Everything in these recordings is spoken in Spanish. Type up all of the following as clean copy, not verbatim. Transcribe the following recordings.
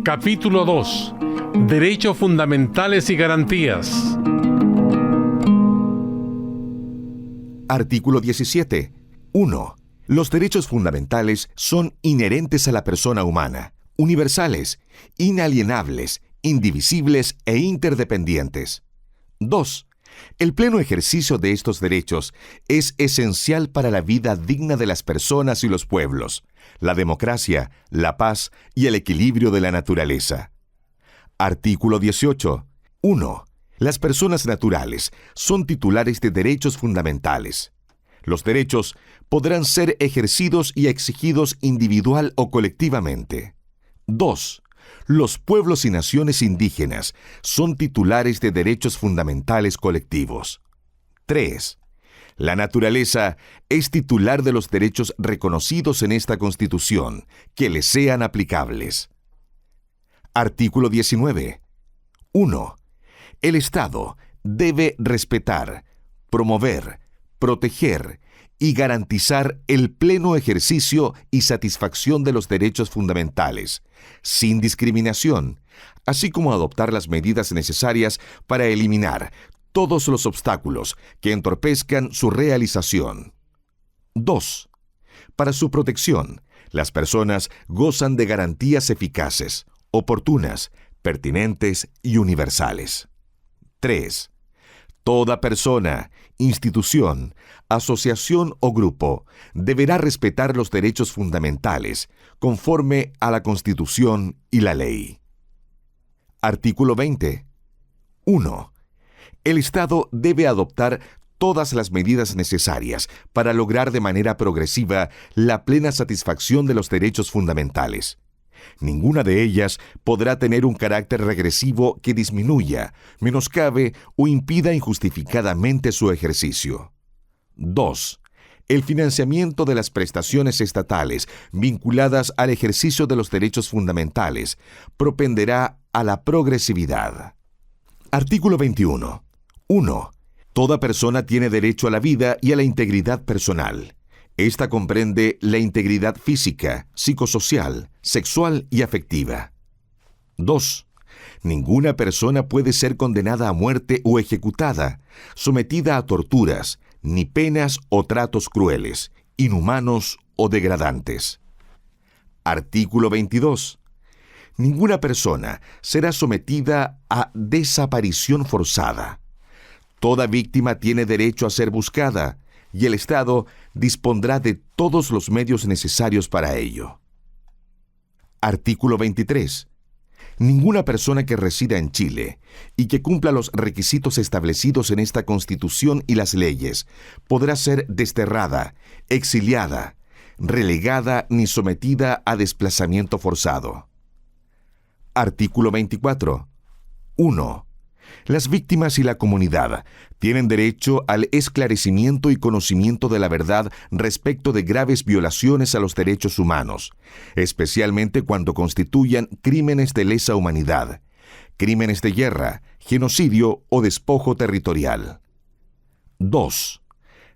Capítulo 2. Derechos fundamentales y garantías. Artículo 17. 1. Los derechos fundamentales son inherentes a la persona humana, universales, inalienables, indivisibles e interdependientes. 2. El pleno ejercicio de estos derechos es esencial para la vida digna de las personas y los pueblos, la democracia, la paz y el equilibrio de la naturaleza. Artículo 18. 1. Las personas naturales son titulares de derechos fundamentales. Los derechos podrán ser ejercidos y exigidos individual o colectivamente. 2. Los pueblos y naciones indígenas son titulares de derechos fundamentales colectivos. 3. La naturaleza es titular de los derechos reconocidos en esta Constitución, que les sean aplicables. Artículo 19. 1. El Estado debe respetar, promover, proteger y garantizar el pleno ejercicio y satisfacción de los derechos fundamentales, sin discriminación, así como adoptar las medidas necesarias para eliminar todos los obstáculos que entorpezcan su realización. 2. Para su protección, las personas gozan de garantías eficaces, oportunas, pertinentes y universales. 3. Toda persona, institución, asociación o grupo deberá respetar los derechos fundamentales conforme a la Constitución y la ley. Artículo 20. 1. El Estado debe adoptar todas las medidas necesarias para lograr de manera progresiva la plena satisfacción de los derechos fundamentales. Ninguna de ellas podrá tener un carácter regresivo que disminuya, menoscabe o impida injustificadamente su ejercicio. 2. El financiamiento de las prestaciones estatales vinculadas al ejercicio de los derechos fundamentales propenderá a la progresividad. Artículo 21. 1. Toda persona tiene derecho a la vida y a la integridad personal. Esta comprende la integridad física, psicosocial, sexual y afectiva. 2. Ninguna persona puede ser condenada a muerte o ejecutada, sometida a torturas, ni penas o tratos crueles, inhumanos o degradantes. Artículo 22. Ninguna persona será sometida a desaparición forzada. Toda víctima tiene derecho a ser buscada, y el Estado dispondrá de todos los medios necesarios para ello. Artículo 23. Ninguna persona que resida en Chile y que cumpla los requisitos establecidos en esta Constitución y las leyes podrá ser desterrada, exiliada, relegada ni sometida a desplazamiento forzado. Artículo 24. 1. Las víctimas y la comunidad tienen derecho al esclarecimiento y conocimiento de la verdad respecto de graves violaciones a los derechos humanos, especialmente cuando constituyan crímenes de lesa humanidad, crímenes de guerra, genocidio o despojo territorial. 2.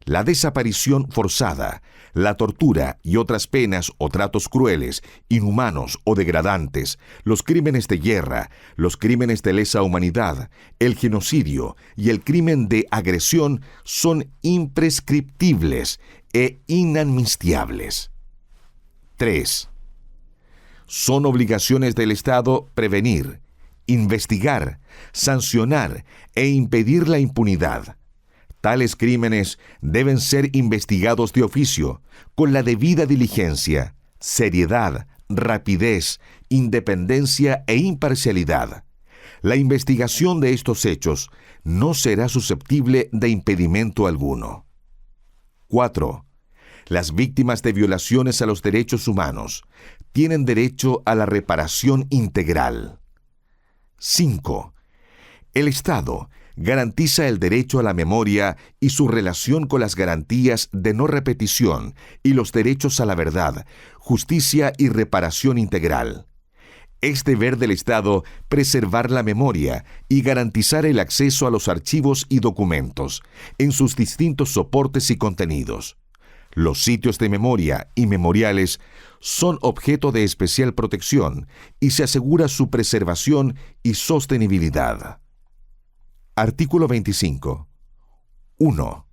La desaparición forzada, la tortura y otras penas o tratos crueles, inhumanos o degradantes, los crímenes de guerra, los crímenes de lesa humanidad, el genocidio y el crimen de agresión son imprescriptibles e inamnistiables. 3. Son obligaciones del Estado prevenir, investigar, sancionar e impedir la impunidad. Tales crímenes deben ser investigados de oficio, con la debida diligencia, seriedad, rapidez, independencia e imparcialidad. La investigación de estos hechos no será susceptible de impedimento alguno. 4. Las víctimas de violaciones a los derechos humanos tienen derecho a la reparación integral. 5. El Estado garantiza el derecho a la memoria y su relación con las garantías de no repetición y los derechos a la verdad, justicia y reparación integral. Es deber del Estado preservar la memoria y garantizar el acceso a los archivos y documentos, en sus distintos soportes y contenidos. Los sitios de memoria y memoriales son objeto de especial protección y se asegura su preservación y sostenibilidad. Artículo 25. 1.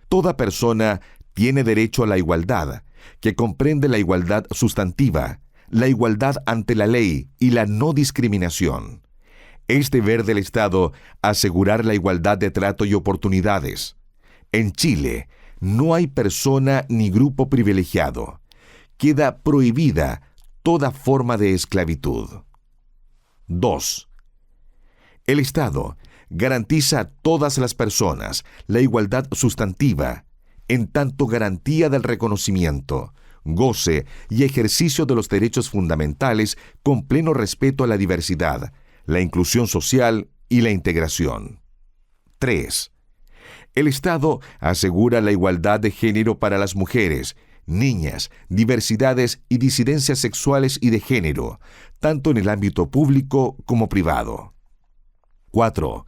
Toda persona tiene derecho a la igualdad, que comprende la igualdad sustantiva, la igualdad ante la ley y la no discriminación. Es deber del Estado asegurar la igualdad de trato y oportunidades. En Chile, no hay persona ni grupo privilegiado. Queda prohibida toda forma de esclavitud. 2. El Estado garantiza a todas las personas la igualdad sustantiva, en tanto garantía del reconocimiento, goce y ejercicio de los derechos fundamentales con pleno respeto a la diversidad, la inclusión social y la integración. 3. El Estado asegura la igualdad de género para las mujeres, niñas, diversidades y disidencias sexuales y de género, tanto en el ámbito público como privado. 4.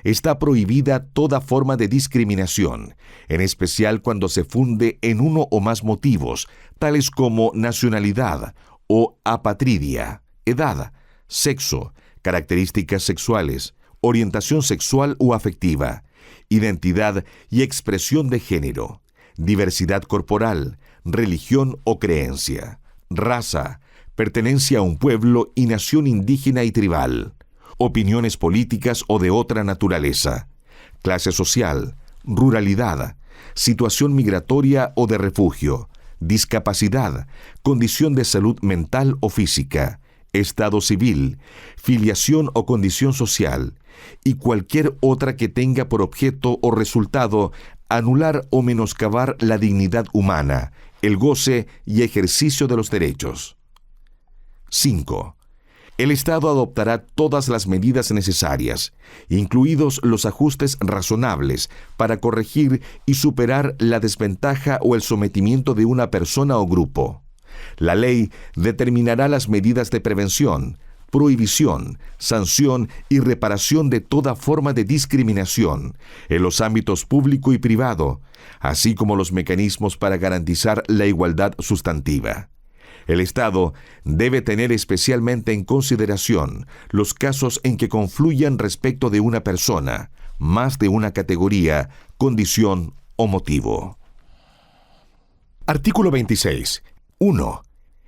Está prohibida toda forma de discriminación, en especial cuando se funde en uno o más motivos, tales como nacionalidad o apatridia, edad, sexo, características sexuales, orientación sexual o afectiva, identidad y expresión de género, diversidad corporal, religión o creencia, raza, pertenencia a un pueblo y nación indígena y tribal, opiniones políticas o de otra naturaleza, clase social, ruralidad, situación migratoria o de refugio, discapacidad, condición de salud mental o física, estado civil, filiación o condición social, y cualquier otra que tenga por objeto o resultado anular o menoscabar la dignidad humana, el goce y ejercicio de los derechos. 5. El Estado adoptará todas las medidas necesarias, incluidos los ajustes razonables, para corregir y superar la desventaja o el sometimiento de una persona o grupo. La ley determinará las medidas de prevención, prohibición, sanción y reparación de toda forma de discriminación en los ámbitos público y privado, así como los mecanismos para garantizar la igualdad sustantiva. El Estado debe tener especialmente en consideración los casos en que confluyan respecto de una persona, más de una categoría, condición o motivo. Artículo 26. 1.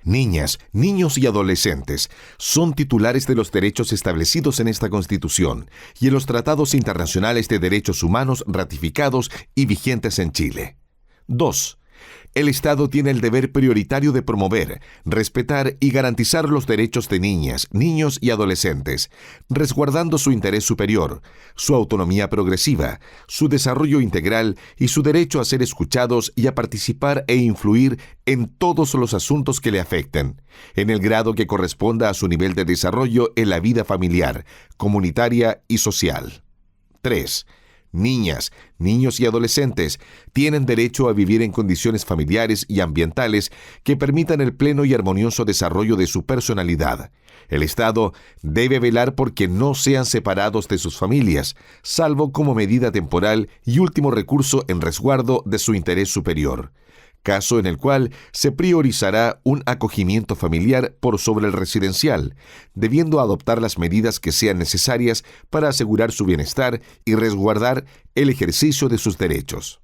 Niñas, niños y adolescentes son titulares de los derechos establecidos en esta Constitución y en los tratados internacionales de derechos humanos ratificados y vigentes en Chile. 2. El Estado tiene el deber prioritario de promover, respetar y garantizar los derechos de niñas, niños y adolescentes, resguardando su interés superior, su autonomía progresiva, su desarrollo integral y su derecho a ser escuchados y a participar e influir en todos los asuntos que le afecten, en el grado que corresponda a su nivel de desarrollo en la vida familiar, comunitaria y social. 3. Niñas, niños y adolescentes tienen derecho a vivir en condiciones familiares y ambientales que permitan el pleno y armonioso desarrollo de su personalidad. El Estado debe velar por que no sean separados de sus familias, salvo como medida temporal y último recurso en resguardo de su interés superior, caso en el cual se priorizará un acogimiento familiar por sobre el residencial, debiendo adoptar las medidas que sean necesarias para asegurar su bienestar y resguardar el ejercicio de sus derechos.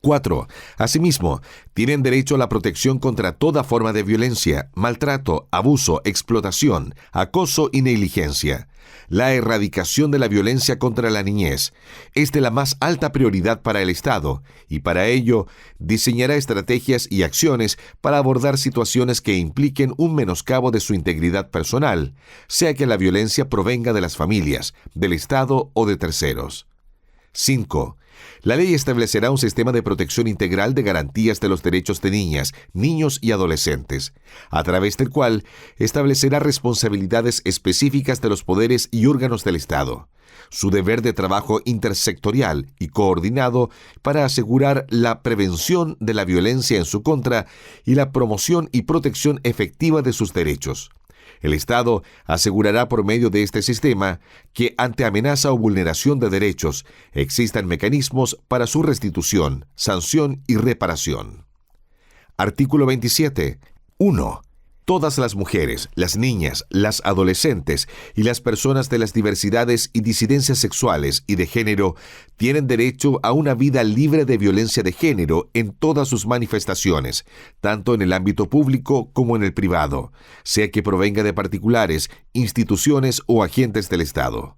4. Asimismo, tienen derecho a la protección contra toda forma de violencia, maltrato, abuso, explotación, acoso y negligencia. La erradicación de la violencia contra la niñez es de la más alta prioridad para el Estado y para ello diseñará estrategias y acciones para abordar situaciones que impliquen un menoscabo de su integridad personal, sea que la violencia provenga de las familias, del Estado o de terceros. 5. La ley establecerá un sistema de protección integral de garantías de los derechos de niñas, niños y adolescentes, a través del cual establecerá responsabilidades específicas de los poderes y órganos del Estado, su deber de trabajo intersectorial y coordinado para asegurar la prevención de la violencia en su contra y la promoción y protección efectiva de sus derechos. El Estado asegurará por medio de este sistema que ante amenaza o vulneración de derechos existan mecanismos para su restitución, sanción y reparación. Artículo 27. 1. Todas las mujeres, las niñas, las adolescentes y las personas de las diversidades y disidencias sexuales y de género tienen derecho a una vida libre de violencia de género en todas sus manifestaciones, tanto en el ámbito público como en el privado, sea que provenga de particulares, instituciones o agentes del Estado.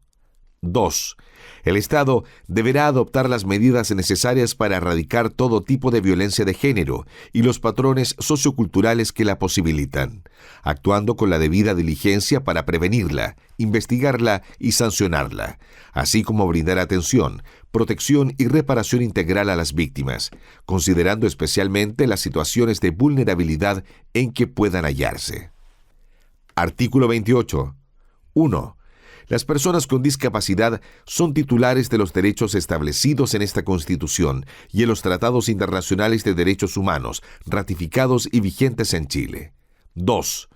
2. El Estado deberá adoptar las medidas necesarias para erradicar todo tipo de violencia de género y los patrones socioculturales que la posibilitan, actuando con la debida diligencia para prevenirla, investigarla y sancionarla, así como brindar atención, protección y reparación integral a las víctimas, considerando especialmente las situaciones de vulnerabilidad en que puedan hallarse. Artículo 28. 1. Las personas con discapacidad son titulares de los derechos establecidos en esta Constitución y en los tratados internacionales de derechos humanos, ratificados y vigentes en Chile. 2.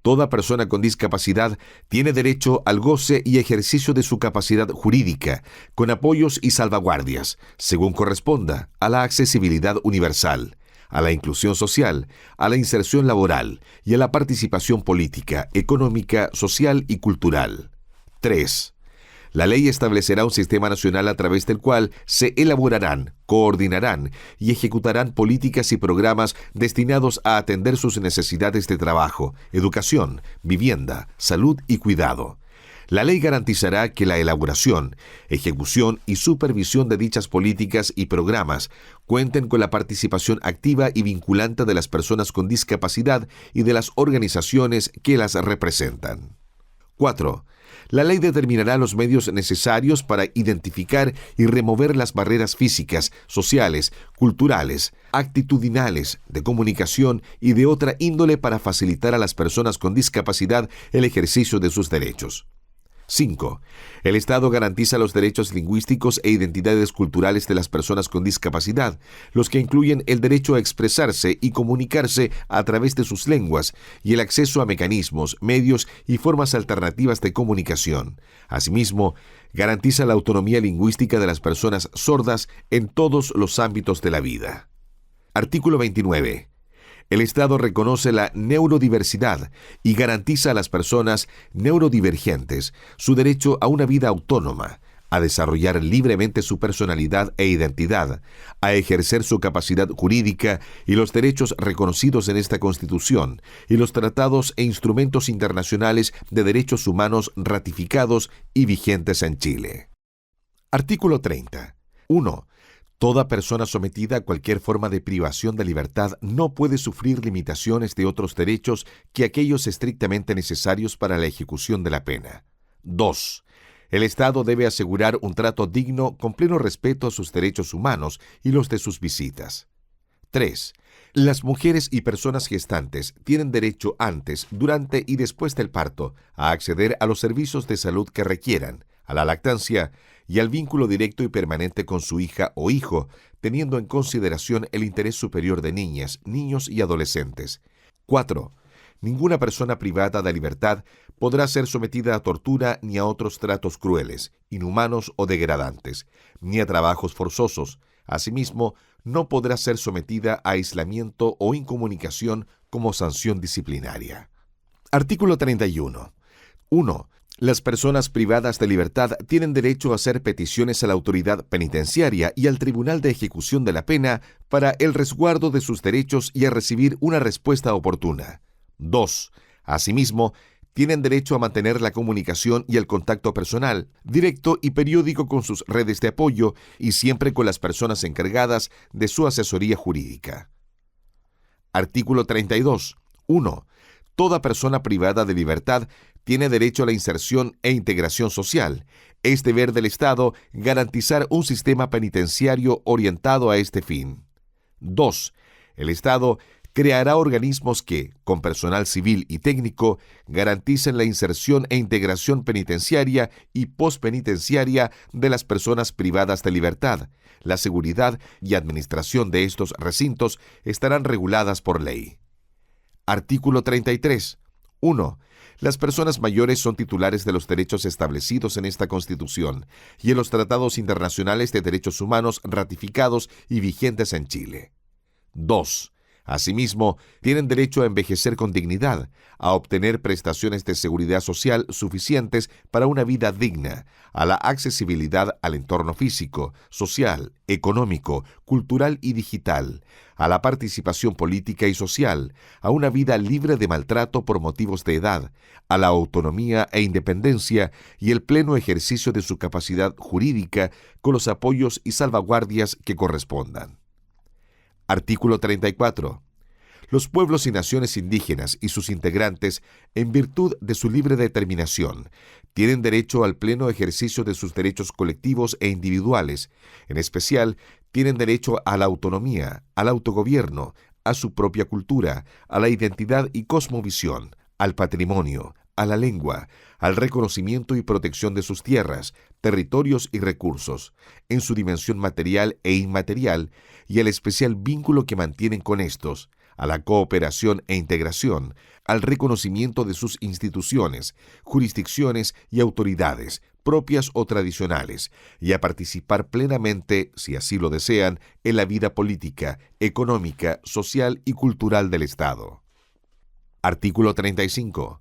Toda persona con discapacidad tiene derecho al goce y ejercicio de su capacidad jurídica, con apoyos y salvaguardias, según corresponda, a la accesibilidad universal, a la inclusión social, a la inserción laboral y a la participación política, económica, social y cultural. 3. La ley establecerá un sistema nacional a través del cual se elaborarán, coordinarán y ejecutarán políticas y programas destinados a atender sus necesidades de trabajo, educación, vivienda, salud y cuidado. La ley garantizará que la elaboración, ejecución y supervisión de dichas políticas y programas cuenten con la participación activa y vinculante de las personas con discapacidad y de las organizaciones que las representan. 4. La ley determinará los medios necesarios para identificar y remover las barreras físicas, sociales, culturales, actitudinales, de comunicación y de otra índole para facilitar a las personas con discapacidad el ejercicio de sus derechos. 5. El Estado garantiza los derechos lingüísticos e identidades culturales de las personas con discapacidad, los que incluyen el derecho a expresarse y comunicarse a través de sus lenguas y el acceso a mecanismos, medios y formas alternativas de comunicación. Asimismo, garantiza la autonomía lingüística de las personas sordas en todos los ámbitos de la vida. Artículo 29. El Estado reconoce la neurodiversidad y garantiza a las personas neurodivergentes su derecho a una vida autónoma, a desarrollar libremente su personalidad e identidad, a ejercer su capacidad jurídica y los derechos reconocidos en esta Constitución y los tratados e instrumentos internacionales de derechos humanos ratificados y vigentes en Chile. Artículo 30. 1. Toda persona sometida a cualquier forma de privación de libertad no puede sufrir limitaciones de otros derechos que aquellos estrictamente necesarios para la ejecución de la pena. 2. El Estado debe asegurar un trato digno con pleno respeto a sus derechos humanos y los de sus visitas. 3. Las mujeres y personas gestantes tienen derecho antes, durante y después del parto a acceder a los servicios de salud que requieran, a la lactancia y al vínculo directo y permanente con su hija o hijo, teniendo en consideración el interés superior de niñas, niños y adolescentes. 4. Ninguna persona privada de libertad podrá ser sometida a tortura ni a otros tratos crueles, inhumanos o degradantes, ni a trabajos forzosos. Asimismo, no podrá ser sometida a aislamiento o incomunicación como sanción disciplinaria. Artículo 31. 1. Las personas privadas de libertad tienen derecho a hacer peticiones a la autoridad penitenciaria y al Tribunal de Ejecución de la Pena para el resguardo de sus derechos y a recibir una respuesta oportuna. 2. Asimismo, tienen derecho a mantener la comunicación y el contacto personal, directo y periódico con sus redes de apoyo y siempre con las personas encargadas de su asesoría jurídica. Artículo 32. 1. Toda persona privada de libertad tiene derecho a la inserción e integración social. Es deber del Estado garantizar un sistema penitenciario orientado a este fin. 2. El Estado creará organismos que, con personal civil y técnico, garanticen la inserción e integración penitenciaria y pospenitenciaria de las personas privadas de libertad. La seguridad y administración de estos recintos estarán reguladas por ley. Artículo 33. 1. Las personas mayores son titulares de los derechos establecidos en esta Constitución y en los tratados internacionales de derechos humanos ratificados y vigentes en Chile. 2. Asimismo, tienen derecho a envejecer con dignidad, a obtener prestaciones de seguridad social suficientes para una vida digna, a la accesibilidad al entorno físico, social, económico, cultural y digital, a la participación política y social, a una vida libre de maltrato por motivos de edad, a la autonomía e independencia y el pleno ejercicio de su capacidad jurídica con los apoyos y salvaguardias que correspondan. Artículo 34. Los pueblos y naciones indígenas y sus integrantes, en virtud de su libre determinación, tienen derecho al pleno ejercicio de sus derechos colectivos e individuales. En especial, tienen derecho a la autonomía, al autogobierno, a su propia cultura, a la identidad y cosmovisión, al patrimonio, a la lengua, al reconocimiento y protección de sus tierras, territorios y recursos, en su dimensión material e inmaterial, y al especial vínculo que mantienen con estos, a la cooperación e integración, al reconocimiento de sus instituciones, jurisdicciones y autoridades, propias o tradicionales, y a participar plenamente, si así lo desean, en la vida política, económica, social y cultural del Estado. Artículo 35.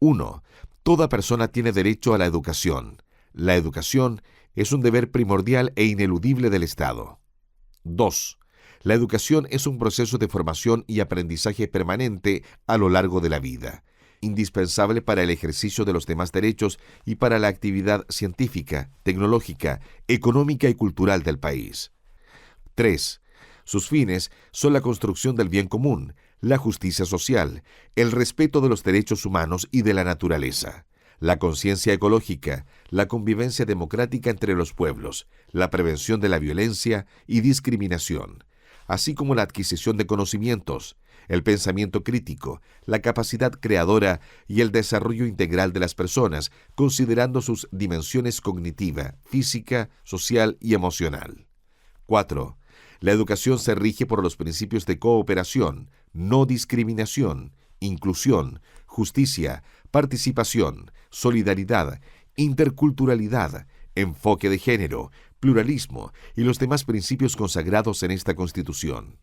1. Toda persona tiene derecho a la educación. La educación es un deber primordial e ineludible del Estado. 2. La educación es un proceso de formación y aprendizaje permanente a lo largo de la vida, indispensable para el ejercicio de los demás derechos y para la actividad científica, tecnológica, económica y cultural del país. 3. Sus fines son la construcción del bien común, la justicia social, el respeto de los derechos humanos y de la naturaleza, la conciencia ecológica, la convivencia democrática entre los pueblos, la prevención de la violencia y discriminación, así como la adquisición de conocimientos, el pensamiento crítico, la capacidad creadora y el desarrollo integral de las personas, considerando sus dimensiones cognitiva, física, social y emocional. 4. La educación se rige por los principios de cooperación, no discriminación, inclusión, justicia, participación, solidaridad, interculturalidad, enfoque de género, pluralismo y los demás principios consagrados en esta Constitución.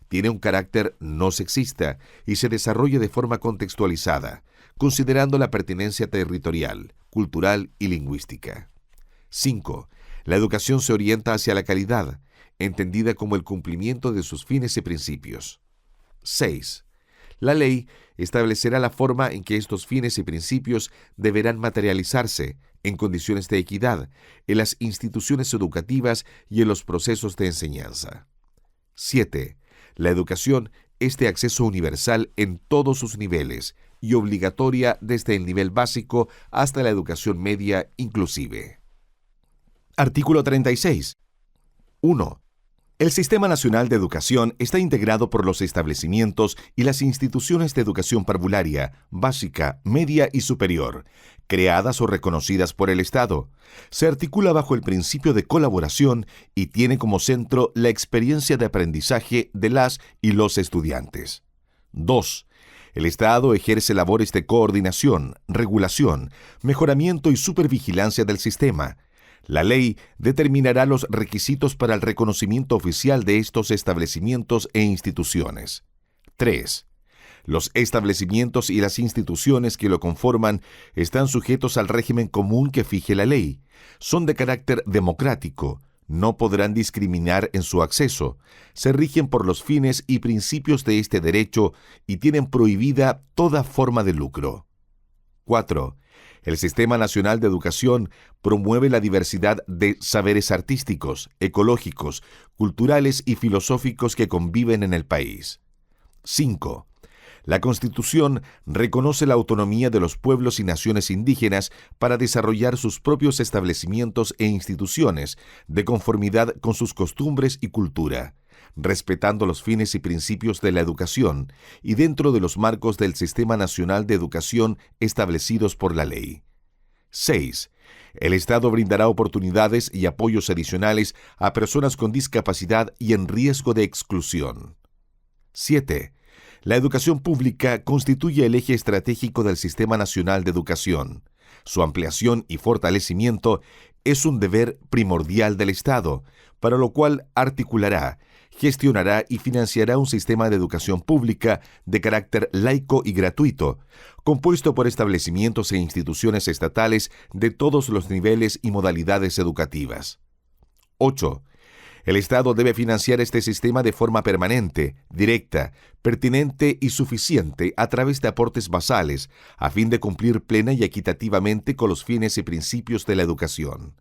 Tiene un carácter no sexista y se desarrolla de forma contextualizada, considerando la pertinencia territorial, cultural y lingüística. 5. La educación se orienta hacia la calidad, entendida como el cumplimiento de sus fines y principios. 6. La ley establecerá la forma en que estos fines y principios deberán materializarse en condiciones de equidad en las instituciones educativas y en los procesos de enseñanza. 7. La educación es de acceso universal en todos sus niveles y obligatoria desde el nivel básico hasta la educación media inclusive. Artículo 36. 1. El Sistema Nacional de Educación está integrado por los establecimientos y las instituciones de educación parvularia, básica, media y superior, creadas o reconocidas por el Estado. Se articula bajo el principio de colaboración y tiene como centro la experiencia de aprendizaje de las y los estudiantes. 2. El Estado ejerce labores de coordinación, regulación, mejoramiento y supervigilancia del sistema. La ley determinará los requisitos para el reconocimiento oficial de estos establecimientos e instituciones. 3. Los establecimientos y las instituciones que lo conforman están sujetos al régimen común que fije la ley. Son de carácter democrático, no podrán discriminar en su acceso, se rigen por los fines y principios de este derecho y tienen prohibida toda forma de lucro. 4. El Sistema Nacional de Educación promueve la diversidad de saberes artísticos, ecológicos, culturales y filosóficos que conviven en el país. 5. La Constitución reconoce la autonomía de los pueblos y naciones indígenas para desarrollar sus propios establecimientos e instituciones de conformidad con sus costumbres y cultura, respetando los fines y principios de la educación y dentro de los marcos del Sistema Nacional de Educación establecidos por la ley. 6. El Estado brindará oportunidades y apoyos adicionales a personas con discapacidad y en riesgo de exclusión. 7. La educación pública constituye el eje estratégico del Sistema Nacional de Educación. Su ampliación y fortalecimiento es un deber primordial del Estado, para lo cual articulará, gestionará y financiará un sistema de educación pública de carácter laico y gratuito, compuesto por establecimientos e instituciones estatales de todos los niveles y modalidades educativas. 8. El Estado debe financiar este sistema de forma permanente, directa, pertinente y suficiente a través de aportes basales, a fin de cumplir plena y equitativamente con los fines y principios de la educación.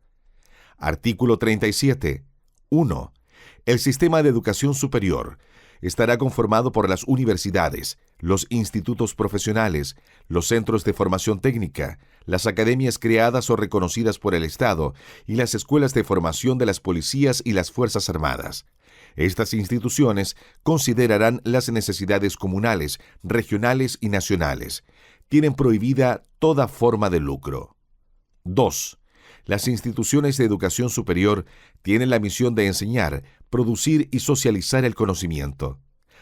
Artículo 37. 1. El sistema de educación superior estará conformado por las universidades, los institutos profesionales, los centros de formación técnica, las academias creadas o reconocidas por el Estado y las escuelas de formación de las policías y las Fuerzas Armadas. Estas instituciones considerarán las necesidades comunales, regionales y nacionales. Tienen prohibida toda forma de lucro. 2. Las instituciones de educación superior tienen la misión de enseñar, producir y socializar el conocimiento.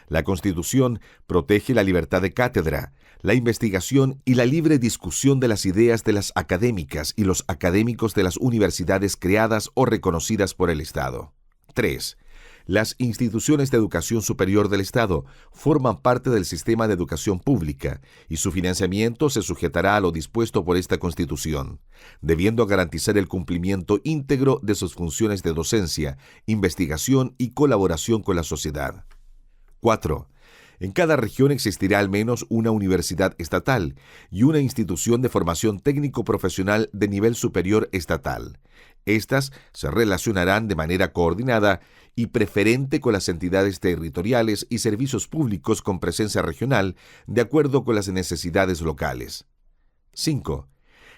La Constitución protege la libertad de cátedra, la investigación y la libre discusión de las ideas de las académicas y los académicos de las universidades creadas o reconocidas por el Estado. 3. Las instituciones de educación superior del Estado forman parte del sistema de educación pública y su financiamiento se sujetará a lo dispuesto por esta Constitución, debiendo garantizar el cumplimiento íntegro de sus funciones de docencia, investigación y colaboración con la sociedad. 4. En cada región existirá al menos una universidad estatal y una institución de formación técnico-profesional de nivel superior estatal. Estas se relacionarán de manera coordinada y preferente con las entidades territoriales y servicios públicos con presencia regional, de acuerdo con las necesidades locales. 5.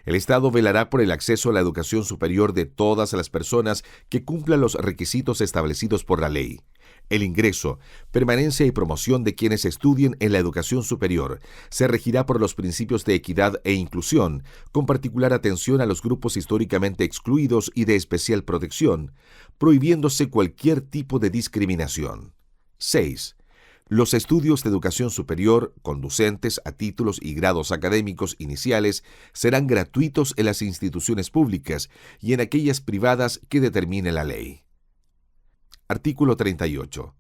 El Estado velará por el acceso a la educación superior de todas las personas que cumplan los requisitos establecidos por la ley. El ingreso, permanencia y promoción de quienes estudien en la educación superior se regirá por los principios de equidad e inclusión, con particular atención a los grupos históricamente excluidos y de especial protección, prohibiéndose cualquier tipo de discriminación. 6. Los estudios de educación superior, conducentes a títulos y grados académicos iniciales, serán gratuitos en las instituciones públicas y en aquellas privadas que determine la ley. Artículo 38.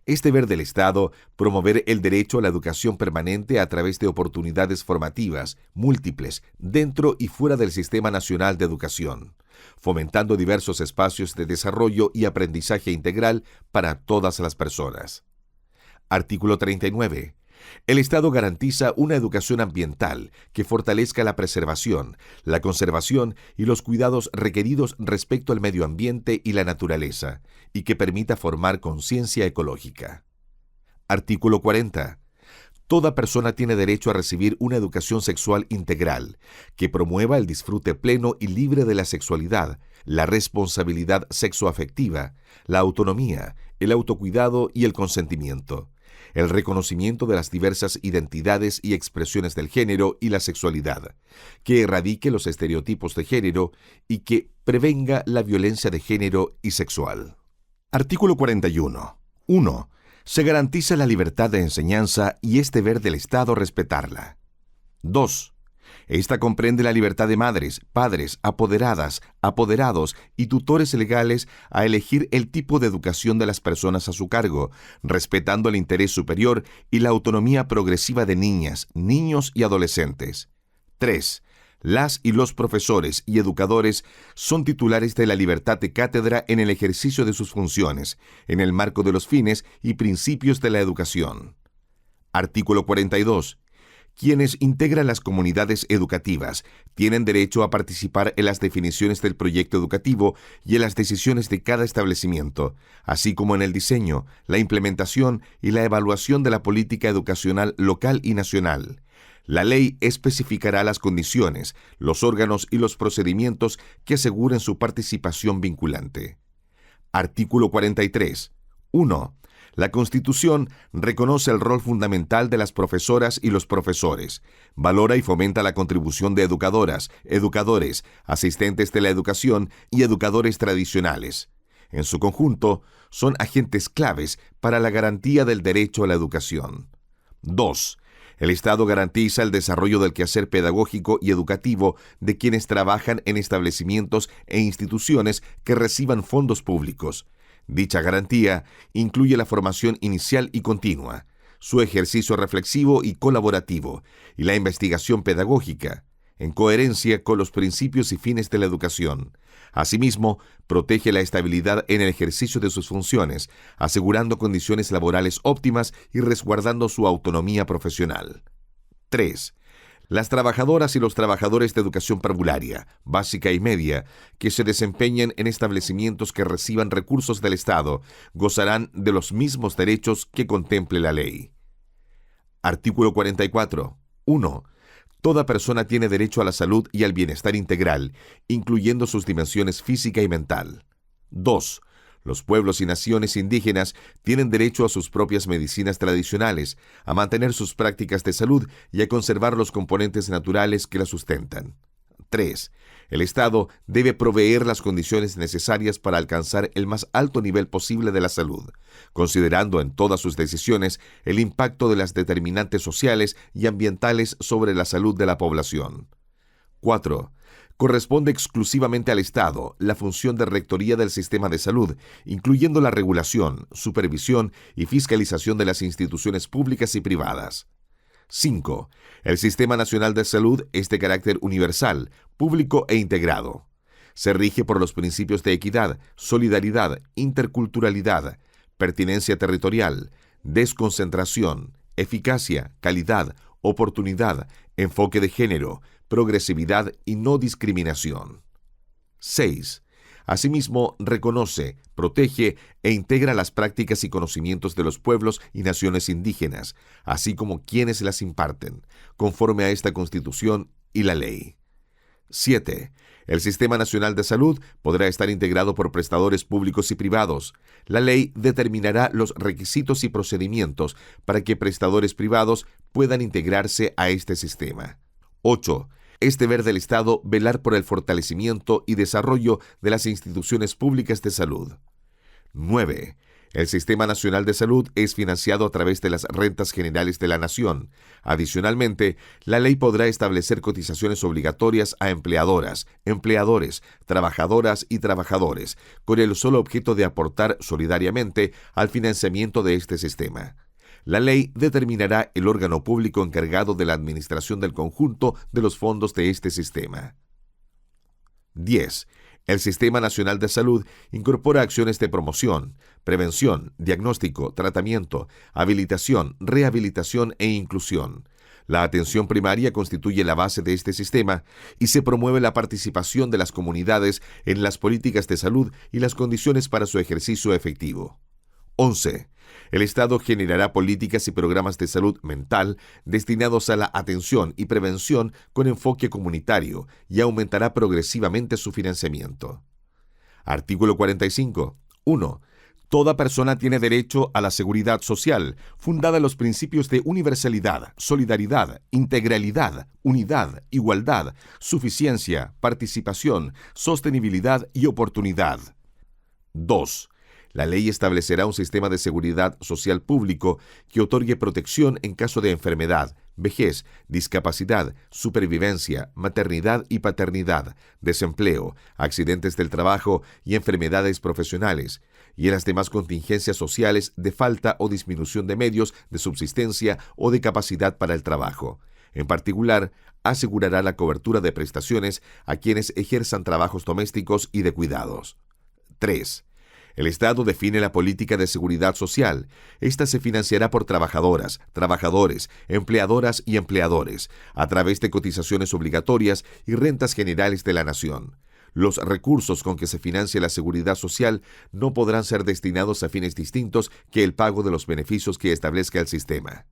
Es deber del Estado promover el derecho a la educación permanente a través de oportunidades formativas, múltiples, dentro y fuera del Sistema Nacional de Educación, fomentando diversos espacios de desarrollo y aprendizaje integral para todas las personas. Artículo 39. El Estado garantiza una educación ambiental que fortalezca la preservación, la conservación y los cuidados requeridos respecto al medio ambiente y la naturaleza, y que permita formar conciencia ecológica. Artículo 40. Toda persona tiene derecho a recibir una educación sexual integral, que promueva el disfrute pleno y libre de la sexualidad, la responsabilidad sexoafectiva, la autonomía, el autocuidado y el consentimiento, el reconocimiento de las diversas identidades y expresiones del género y la sexualidad, que erradique los estereotipos de género y que prevenga la violencia de género y sexual. Artículo 41. 1. Se garantiza la libertad de enseñanza y es deber del Estado respetarla. 2. Esta comprende la libertad de madres, padres, apoderadas, apoderados y tutores legales a elegir el tipo de educación de las personas a su cargo, respetando el interés superior y la autonomía progresiva de niñas, niños y adolescentes. 3. Las y los profesores y educadores son titulares de la libertad de cátedra en el ejercicio de sus funciones, en el marco de los fines y principios de la educación. Artículo 42. Quienes integran las comunidades educativas tienen derecho a participar en las definiciones del proyecto educativo y en las decisiones de cada establecimiento, así como en el diseño, la implementación y la evaluación de la política educacional local y nacional. La ley especificará las condiciones, los órganos y los procedimientos que aseguren su participación vinculante. Artículo 43. 1. La Constitución reconoce el rol fundamental de las profesoras y los profesores, valora y fomenta la contribución de educadoras, educadores, asistentes de la educación y educadores tradicionales. En su conjunto, son agentes claves para la garantía del derecho a la educación. 2. El Estado garantiza el desarrollo del quehacer pedagógico y educativo de quienes trabajan en establecimientos e instituciones que reciban fondos públicos, Dicha garantía incluye la formación inicial y continua, su ejercicio reflexivo y colaborativo, y la investigación pedagógica, en coherencia con los principios y fines de la educación. Asimismo, protege la estabilidad en el ejercicio de sus funciones, asegurando condiciones laborales óptimas y resguardando su autonomía profesional. 3. Las trabajadoras y los trabajadores de educación parvularia, básica y media, que se desempeñen en establecimientos que reciban recursos del Estado, gozarán de los mismos derechos que contemple la ley. Artículo 44. 1. Toda persona tiene derecho a la salud y al bienestar integral, incluyendo sus dimensiones física y mental. 2. Los pueblos y naciones indígenas tienen derecho a sus propias medicinas tradicionales, a mantener sus prácticas de salud y a conservar los componentes naturales que las sustentan. 3. El Estado debe proveer las condiciones necesarias para alcanzar el más alto nivel posible de la salud, considerando en todas sus decisiones el impacto de las determinantes sociales y ambientales sobre la salud de la población. 4. Corresponde exclusivamente al Estado la función de rectoría del sistema de salud, incluyendo la regulación, supervisión y fiscalización de las instituciones públicas y privadas. 5. El Sistema Nacional de Salud es de carácter universal, público e integrado. Se rige por los principios de equidad, solidaridad, interculturalidad, pertinencia territorial, desconcentración, eficacia, calidad, oportunidad, enfoque de género, progresividad y no discriminación. 6. Asimismo, reconoce, protege e integra las prácticas y conocimientos de los pueblos y naciones indígenas, así como quienes las imparten, conforme a esta Constitución y la ley. 7. El Sistema Nacional de Salud podrá estar integrado por prestadores públicos y privados. La ley determinará los requisitos y procedimientos para que prestadores privados puedan integrarse a este sistema. 8. Es deber del Estado velar por el fortalecimiento y desarrollo de las instituciones públicas de salud. 9. El Sistema Nacional de Salud es financiado a través de las rentas generales de la nación. Adicionalmente, la ley podrá establecer cotizaciones obligatorias a empleadoras, empleadores, trabajadoras y trabajadores, con el solo objeto de aportar solidariamente al financiamiento de este sistema. La ley determinará el órgano público encargado de la administración del conjunto de los fondos de este sistema. 10. El Sistema Nacional de Salud incorpora acciones de promoción, prevención, diagnóstico, tratamiento, habilitación, rehabilitación e inclusión. La atención primaria constituye la base de este sistema y se promueve la participación de las comunidades en las políticas de salud y las condiciones para su ejercicio efectivo. 11. El Estado generará políticas y programas de salud mental destinados a la atención y prevención con enfoque comunitario y aumentará progresivamente su financiamiento. Artículo 45. 1. Toda persona tiene derecho a la seguridad social, fundada en los principios de universalidad, solidaridad, integralidad, unidad, igualdad, suficiencia, participación, sostenibilidad y oportunidad. 2. La ley establecerá un sistema de seguridad social público que otorgue protección en caso de enfermedad, vejez, discapacidad, supervivencia, maternidad y paternidad, desempleo, accidentes del trabajo y enfermedades profesionales, y en las demás contingencias sociales de falta o disminución de medios de subsistencia o de capacidad para el trabajo. En particular, asegurará la cobertura de prestaciones a quienes ejerzan trabajos domésticos y de cuidados. 3. El Estado define la política de seguridad social. Esta se financiará por trabajadoras, trabajadores, empleadoras y empleadores, a través de cotizaciones obligatorias y rentas generales de la nación. Los recursos con que se financia la seguridad social no podrán ser destinados a fines distintos que el pago de los beneficios que establezca el sistema.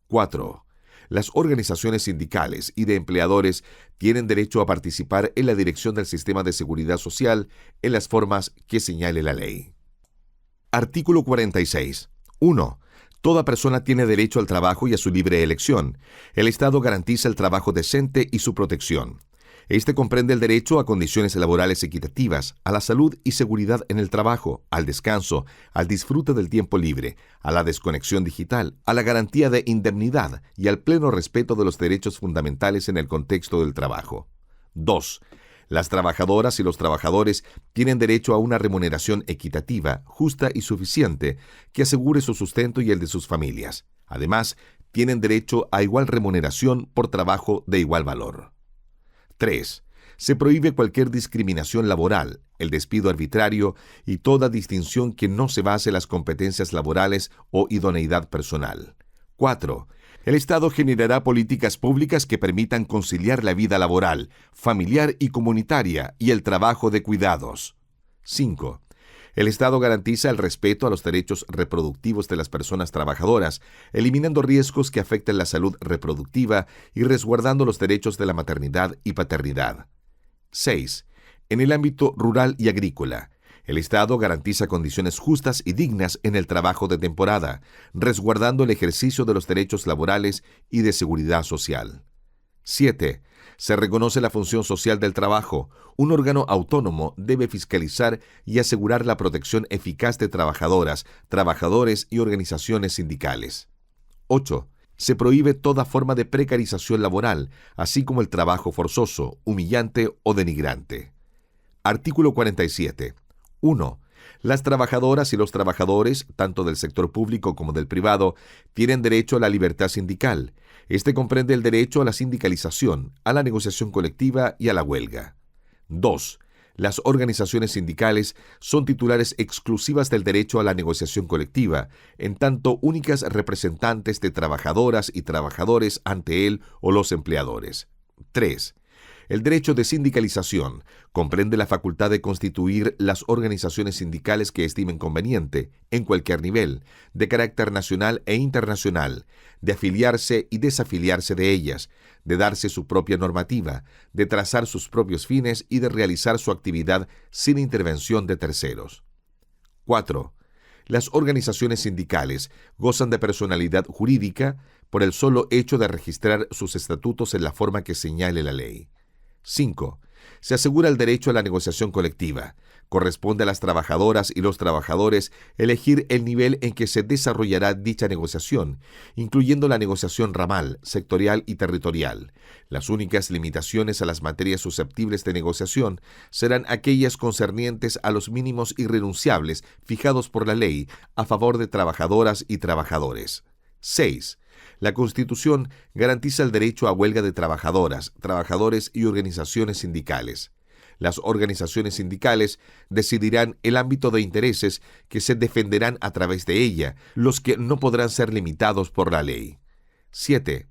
4. Las organizaciones sindicales y de empleadores tienen derecho a participar en la dirección del sistema de seguridad social en las formas que señale la ley. Artículo 46. 1. Toda persona tiene derecho al trabajo y a su libre elección. El Estado garantiza el trabajo decente y su protección. Este comprende el derecho a condiciones laborales equitativas, a la salud y seguridad en el trabajo, al descanso, al disfrute del tiempo libre, a la desconexión digital, a la garantía de indemnidad y al pleno respeto de los derechos fundamentales en el contexto del trabajo. 2. Las trabajadoras y los trabajadores tienen derecho a una remuneración equitativa, justa y suficiente que asegure su sustento y el de sus familias. Además, tienen derecho a igual remuneración por trabajo de igual valor. 3. Se prohíbe cualquier discriminación laboral, el despido arbitrario y toda distinción que no se base en las competencias laborales o idoneidad personal. 4. El Estado generará políticas públicas que permitan conciliar la vida laboral, familiar y comunitaria y el trabajo de cuidados. 5. El Estado garantiza el respeto a los derechos reproductivos de las personas trabajadoras, eliminando riesgos que afecten la salud reproductiva y resguardando los derechos de la maternidad y paternidad. 6. En el ámbito rural y agrícola, el Estado garantiza condiciones justas y dignas en el trabajo de temporada, resguardando el ejercicio de los derechos laborales y de seguridad social. 7. Se reconoce la función social del trabajo. Un órgano autónomo debe fiscalizar y asegurar la protección eficaz de trabajadoras, trabajadores y organizaciones sindicales. 8. Se prohíbe toda forma de precarización laboral, así como el trabajo forzoso, humillante o denigrante. Artículo 47. 1. Las trabajadoras y los trabajadores, tanto del sector público como del privado, tienen derecho a la libertad sindical. Este comprende el derecho a la sindicalización, a la negociación colectiva y a la huelga. 2. Las organizaciones sindicales son titulares exclusivas del derecho a la negociación colectiva, en tanto únicas representantes de trabajadoras y trabajadores ante él o los empleadores. 3. El derecho de sindicalización comprende la facultad de constituir las organizaciones sindicales que estimen conveniente, en cualquier nivel, de carácter nacional e internacional, de afiliarse y desafiliarse de ellas, de darse su propia normativa, de trazar sus propios fines y de realizar su actividad sin intervención de terceros. 4. Las organizaciones sindicales gozan de personalidad jurídica por el solo hecho de registrar sus estatutos en la forma que señale la ley. 5. Se asegura el derecho a la negociación colectiva. Corresponde a las trabajadoras y los trabajadores elegir el nivel en que se desarrollará dicha negociación, incluyendo la negociación ramal, sectorial y territorial. Las únicas limitaciones a las materias susceptibles de negociación serán aquellas concernientes a los mínimos irrenunciables fijados por la ley a favor de trabajadoras y trabajadores. 6. La Constitución garantiza el derecho a huelga de trabajadoras, trabajadores y organizaciones sindicales. Las organizaciones sindicales decidirán el ámbito de intereses que se defenderán a través de ella, los que no podrán ser limitados por la ley. 7.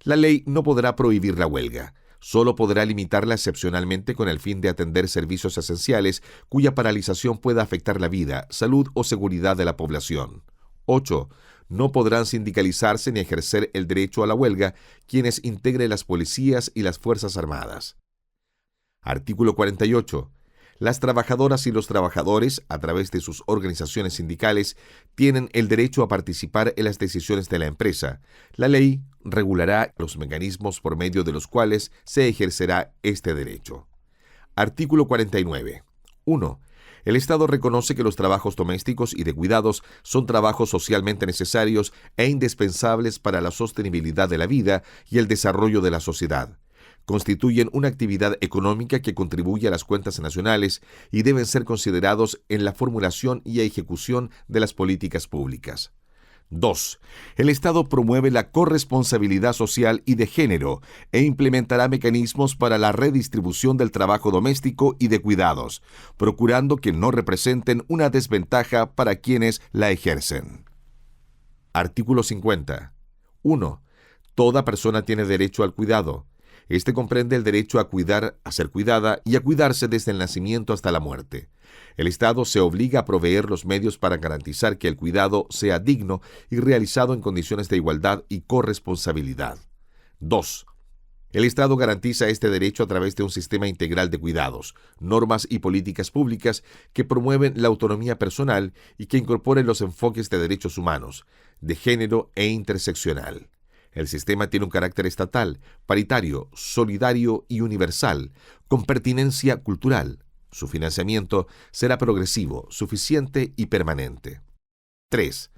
La ley no podrá prohibir la huelga. Solo podrá limitarla excepcionalmente con el fin de atender servicios esenciales cuya paralización pueda afectar la vida, salud o seguridad de la población. 8. No podrán sindicalizarse ni ejercer el derecho a la huelga quienes integren las policías y las Fuerzas Armadas. Artículo 48. Las trabajadoras y los trabajadores, a través de sus organizaciones sindicales, tienen el derecho a participar en las decisiones de la empresa. La ley regulará los mecanismos por medio de los cuales se ejercerá este derecho. Artículo 49. 1. El Estado reconoce que los trabajos domésticos y de cuidados son trabajos socialmente necesarios e indispensables para la sostenibilidad de la vida y el desarrollo de la sociedad. Constituyen una actividad económica que contribuye a las cuentas nacionales y deben ser considerados en la formulación y ejecución de las políticas públicas. 2. El Estado promueve la corresponsabilidad social y de género e implementará mecanismos para la redistribución del trabajo doméstico y de cuidados, procurando que no representen una desventaja para quienes la ejercen. Artículo 50. 1. Toda persona tiene derecho al cuidado. Este comprende el derecho a cuidar, a ser cuidada y a cuidarse desde el nacimiento hasta la muerte. El Estado se obliga a proveer los medios para garantizar que el cuidado sea digno y realizado en condiciones de igualdad y corresponsabilidad. 2. El Estado garantiza este derecho a través de un sistema integral de cuidados, normas y políticas públicas que promueven la autonomía personal y que incorporen los enfoques de derechos humanos, de género e interseccional. El sistema tiene un carácter estatal, paritario, solidario y universal, con pertinencia cultural. Su financiamiento será progresivo, suficiente y permanente. 3.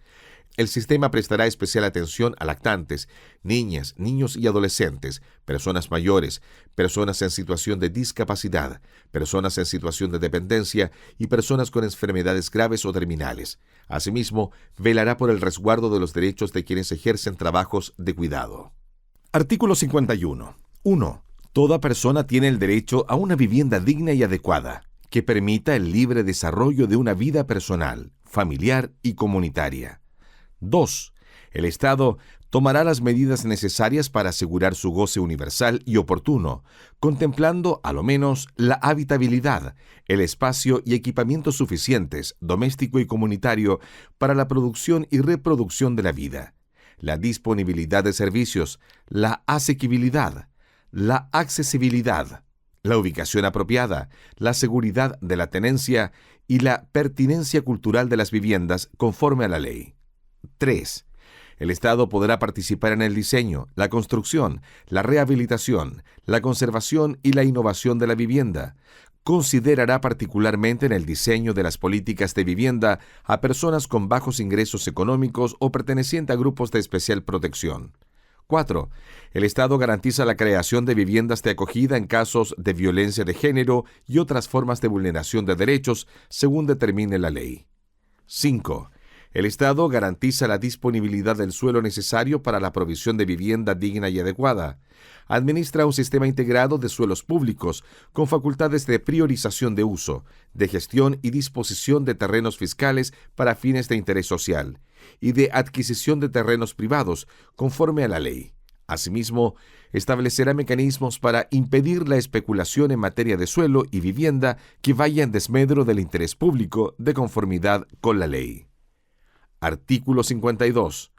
El sistema prestará especial atención a lactantes, niñas, niños y adolescentes, personas mayores, personas en situación de discapacidad, personas en situación de dependencia y personas con enfermedades graves o terminales. Asimismo, velará por el resguardo de los derechos de quienes ejercen trabajos de cuidado. Artículo 51. 1. Toda persona tiene el derecho a una vivienda digna y adecuada, que permita el libre desarrollo de una vida personal, familiar y comunitaria. 2. El Estado tomará las medidas necesarias para asegurar su goce universal y oportuno, contemplando a lo menos la habitabilidad, el espacio y equipamientos suficientes, doméstico y comunitario, para la producción y reproducción de la vida, la disponibilidad de servicios, la asequibilidad, la accesibilidad, la ubicación apropiada, la seguridad de la tenencia y la pertinencia cultural de las viviendas conforme a la ley. 3. El Estado podrá participar en el diseño, la construcción, la rehabilitación, la conservación y la innovación de la vivienda. Considerará particularmente en el diseño de las políticas de vivienda a personas con bajos ingresos económicos o pertenecientes a grupos de especial protección. 4. El Estado garantiza la creación de viviendas de acogida en casos de violencia de género y otras formas de vulneración de derechos, según determine la ley. 5. El Estado garantiza la disponibilidad del suelo necesario para la provisión de vivienda digna y adecuada. Administra un sistema integrado de suelos públicos con facultades de priorización de uso, de gestión y disposición de terrenos fiscales para fines de interés social y de adquisición de terrenos privados conforme a la ley. Asimismo, establecerá mecanismos para impedir la especulación en materia de suelo y vivienda que vaya en desmedro del interés público de conformidad con la ley. Artículo 52.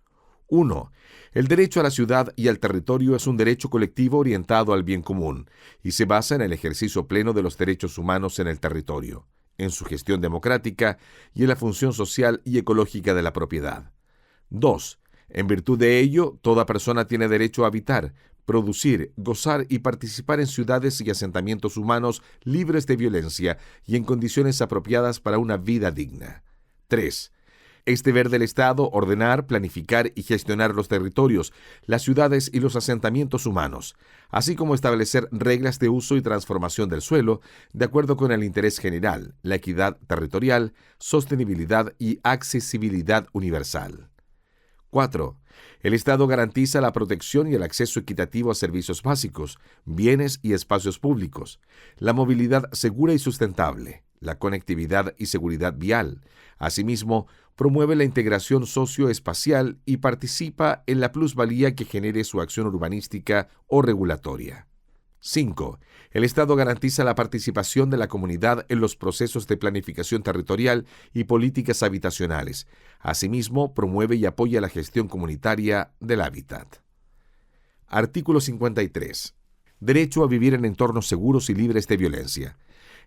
1. El derecho a la ciudad y al territorio es un derecho colectivo orientado al bien común y se basa en el ejercicio pleno de los derechos humanos en el territorio, en su gestión democrática y en la función social y ecológica de la propiedad. 2. En virtud de ello, toda persona tiene derecho a habitar, producir, gozar y participar en ciudades y asentamientos humanos libres de violencia y en condiciones apropiadas para una vida digna. 3. Es deber del Estado ordenar, planificar y gestionar los territorios, las ciudades y los asentamientos humanos, así como establecer reglas de uso y transformación del suelo, de acuerdo con el interés general, la equidad territorial, sostenibilidad y accesibilidad universal. 4. El Estado garantiza la protección y el acceso equitativo a servicios básicos, bienes y espacios públicos, la movilidad segura y sustentable, la conectividad y seguridad vial. Asimismo, promueve la integración socioespacial y participa en la plusvalía que genere su acción urbanística o regulatoria. 5. El Estado garantiza la participación de la comunidad en los procesos de planificación territorial y políticas habitacionales. Asimismo, promueve y apoya la gestión comunitaria del hábitat. Artículo 53. Derecho a vivir en entornos seguros y libres de violencia.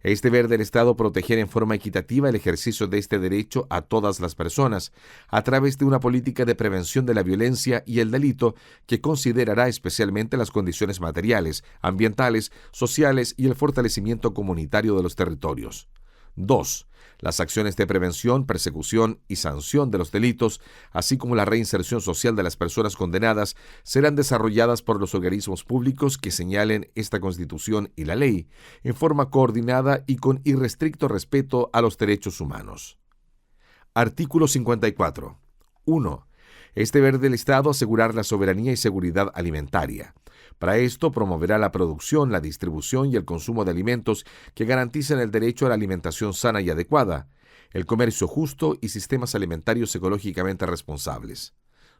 Es deber del Estado proteger en forma equitativa el ejercicio de este derecho a todas las personas, a través de una política de prevención de la violencia y el delito que considerará especialmente las condiciones materiales, ambientales, sociales y el fortalecimiento comunitario de los territorios. 2. Las acciones de prevención, persecución y sanción de los delitos, así como la reinserción social de las personas condenadas, serán desarrolladas por los organismos públicos que señalen esta Constitución y la ley, en forma coordinada y con irrestricto respeto a los derechos humanos. Artículo 54. 1. Es deber del Estado asegurar la soberanía y seguridad alimentaria. Para esto promoverá la producción, la distribución y el consumo de alimentos que garanticen el derecho a la alimentación sana y adecuada, el comercio justo y sistemas alimentarios ecológicamente responsables.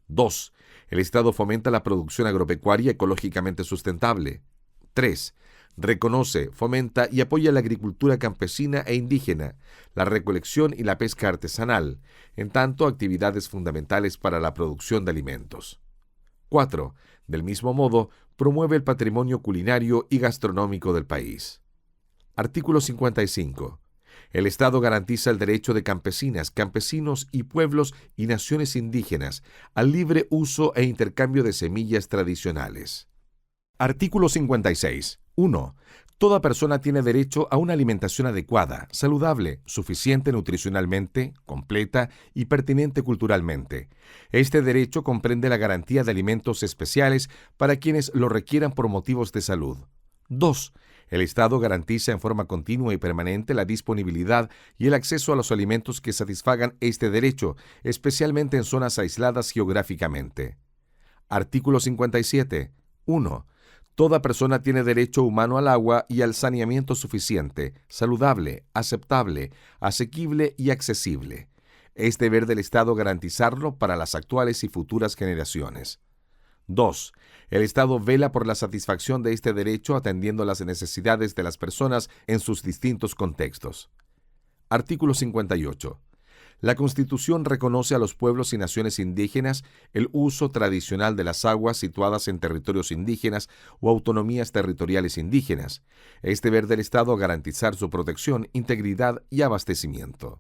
2. El Estado fomenta la producción agropecuaria ecológicamente sustentable. 3. Reconoce, fomenta y apoya la agricultura campesina e indígena, la recolección y la pesca artesanal, en tanto actividades fundamentales para la producción de alimentos. 4. Del mismo modo, promueve el patrimonio culinario y gastronómico del país. Artículo 55. El Estado garantiza el derecho de campesinas, campesinos y pueblos y naciones indígenas al libre uso e intercambio de semillas tradicionales. Artículo 56. 1. Toda persona tiene derecho a una alimentación adecuada, saludable, suficiente nutricionalmente, completa y pertinente culturalmente. Este derecho comprende la garantía de alimentos especiales para quienes lo requieran por motivos de salud. 2. El Estado garantiza en forma continua y permanente la disponibilidad y el acceso a los alimentos que satisfagan este derecho, especialmente en zonas aisladas geográficamente. Artículo 57. 1. Toda persona tiene derecho humano al agua y al saneamiento suficiente, saludable, aceptable, asequible y accesible. Es deber del Estado garantizarlo para las actuales y futuras generaciones. 2. El Estado vela por la satisfacción de este derecho atendiendo las necesidades de las personas en sus distintos contextos. Artículo 58. La Constitución reconoce a los pueblos y naciones indígenas el uso tradicional de las aguas situadas en territorios indígenas o autonomías territoriales indígenas. Es deber del Estado garantizar su protección, integridad y abastecimiento.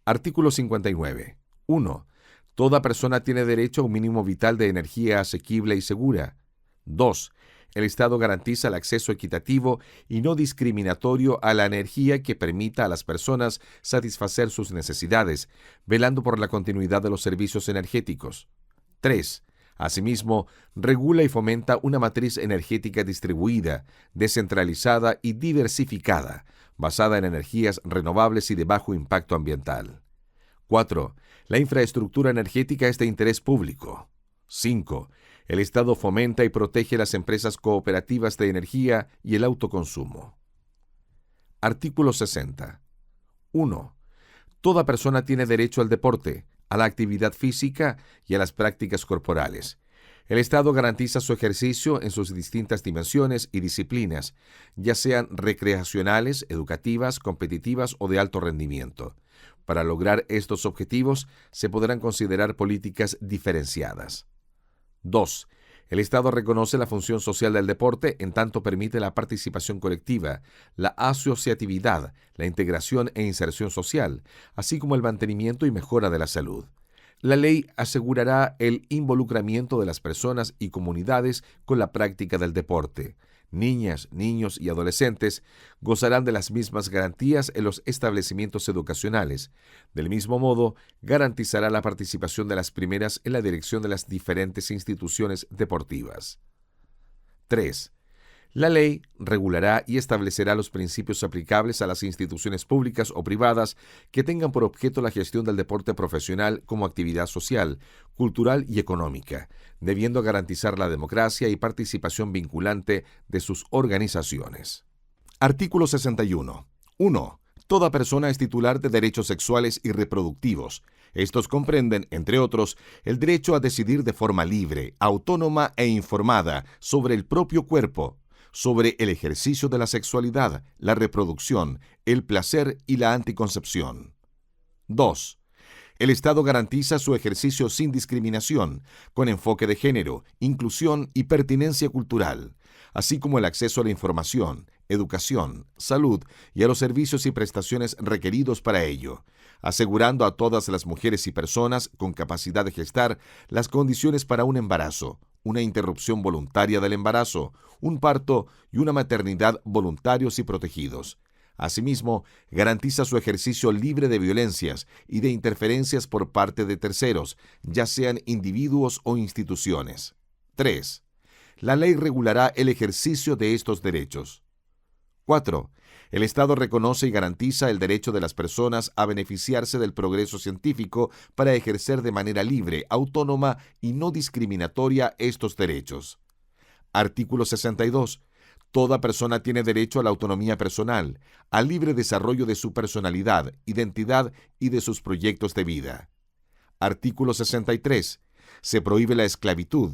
Artículo 59. 1. Toda persona tiene derecho a un mínimo vital de energía asequible y segura. 2. El Estado garantiza el acceso equitativo y no discriminatorio a la energía que permita a las personas satisfacer sus necesidades, velando por la continuidad de los servicios energéticos. 3. Asimismo, regula y fomenta una matriz energética distribuida, descentralizada y diversificada, basada en energías renovables y de bajo impacto ambiental. 4. La infraestructura energética es de interés público. 5. El Estado fomenta y protege las empresas cooperativas de energía y el autoconsumo. Artículo 60. 1. Toda persona tiene derecho al deporte, a la actividad física y a las prácticas corporales. El Estado garantiza su ejercicio en sus distintas dimensiones y disciplinas, ya sean recreacionales, educativas, competitivas o de alto rendimiento. Para lograr estos objetivos, se podrán considerar políticas diferenciadas. 2. El Estado reconoce la función social del deporte en tanto permite la participación colectiva, la asociatividad, la integración e inserción social, así como el mantenimiento y mejora de la salud. La ley asegurará el involucramiento de las personas y comunidades con la práctica del deporte. Niñas, niños y adolescentes gozarán de las mismas garantías en los establecimientos educacionales. Del mismo modo, garantizará la participación de las primeras en la dirección de las diferentes instituciones deportivas. 3. La ley regulará y establecerá los principios aplicables a las instituciones públicas o privadas que tengan por objeto la gestión del deporte profesional como actividad social, cultural y económica, debiendo garantizar la democracia y participación vinculante de sus organizaciones. Artículo 61. 1. Toda persona es titular de derechos sexuales y reproductivos. Estos comprenden, entre otros, el derecho a decidir de forma libre, autónoma e informada sobre el propio cuerpo, sobre el ejercicio de la sexualidad, la reproducción, el placer y la anticoncepción. 2. El Estado garantiza su ejercicio sin discriminación, con enfoque de género, inclusión y pertinencia cultural, así como el acceso a la información, educación, salud y a los servicios y prestaciones requeridos para ello, asegurando a todas las mujeres y personas con capacidad de gestar las condiciones para un embarazo, una interrupción voluntaria del embarazo, un parto y una maternidad voluntarios y protegidos. Asimismo, garantiza su ejercicio libre de violencias y de interferencias por parte de terceros, ya sean individuos o instituciones. 3. La ley regulará el ejercicio de estos derechos. 4. El Estado reconoce y garantiza el derecho de las personas a beneficiarse del progreso científico para ejercer de manera libre, autónoma y no discriminatoria estos derechos. Artículo 62. Toda persona tiene derecho a la autonomía personal, al libre desarrollo de su personalidad, identidad y de sus proyectos de vida. Artículo 63. Se prohíbe la esclavitud,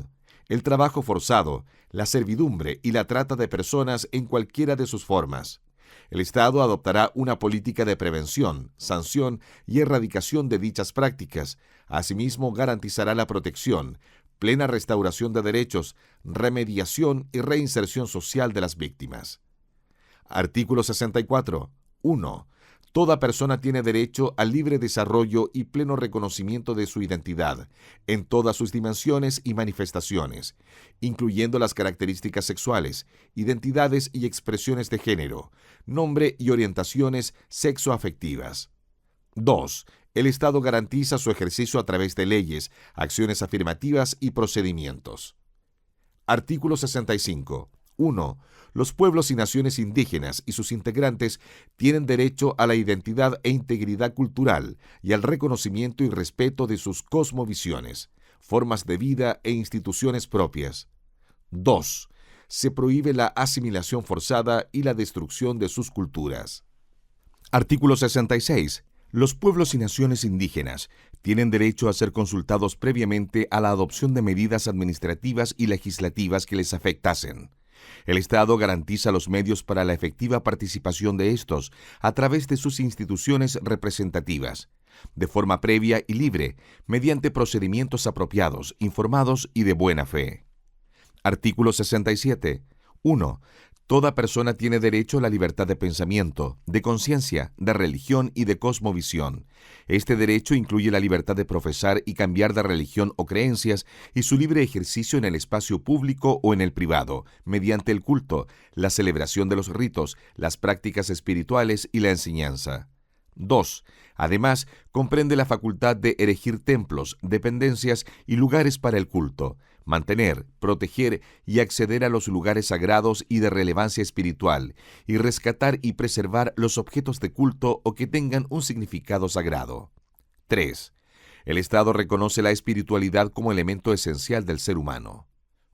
el trabajo forzado, la servidumbre y la trata de personas en cualquiera de sus formas. El Estado adoptará una política de prevención, sanción y erradicación de dichas prácticas. Asimismo, garantizará la protección, plena restauración de derechos, remediación y reinserción social de las víctimas. Artículo 64. 1. Toda persona tiene derecho al libre desarrollo y pleno reconocimiento de su identidad, en todas sus dimensiones y manifestaciones, incluyendo las características sexuales, identidades y expresiones de género, nombre y orientaciones sexoafectivas. 2. El Estado garantiza su ejercicio a través de leyes, acciones afirmativas y procedimientos. Artículo 65. 1. Los pueblos y naciones indígenas y sus integrantes tienen derecho a la identidad e integridad cultural y al reconocimiento y respeto de sus cosmovisiones, formas de vida e instituciones propias. 2. Se prohíbe la asimilación forzada y la destrucción de sus culturas. Artículo 66. Los pueblos y naciones indígenas tienen derecho a ser consultados previamente a la adopción de medidas administrativas y legislativas que les afectasen. El Estado garantiza los medios para la efectiva participación de estos a través de sus instituciones representativas, de forma previa y libre, mediante procedimientos apropiados, informados y de buena fe. Artículo 67. 1. Toda persona tiene derecho a la libertad de pensamiento, de conciencia, de religión y de cosmovisión. Este derecho incluye la libertad de profesar y cambiar de religión o creencias y su libre ejercicio en el espacio público o en el privado, mediante el culto, la celebración de los ritos, las prácticas espirituales y la enseñanza. 2. Además, comprende la facultad de erigir templos, dependencias y lugares para el culto, mantener, proteger y acceder a los lugares sagrados y de relevancia espiritual, y rescatar y preservar los objetos de culto o que tengan un significado sagrado. 3. El Estado reconoce la espiritualidad como elemento esencial del ser humano.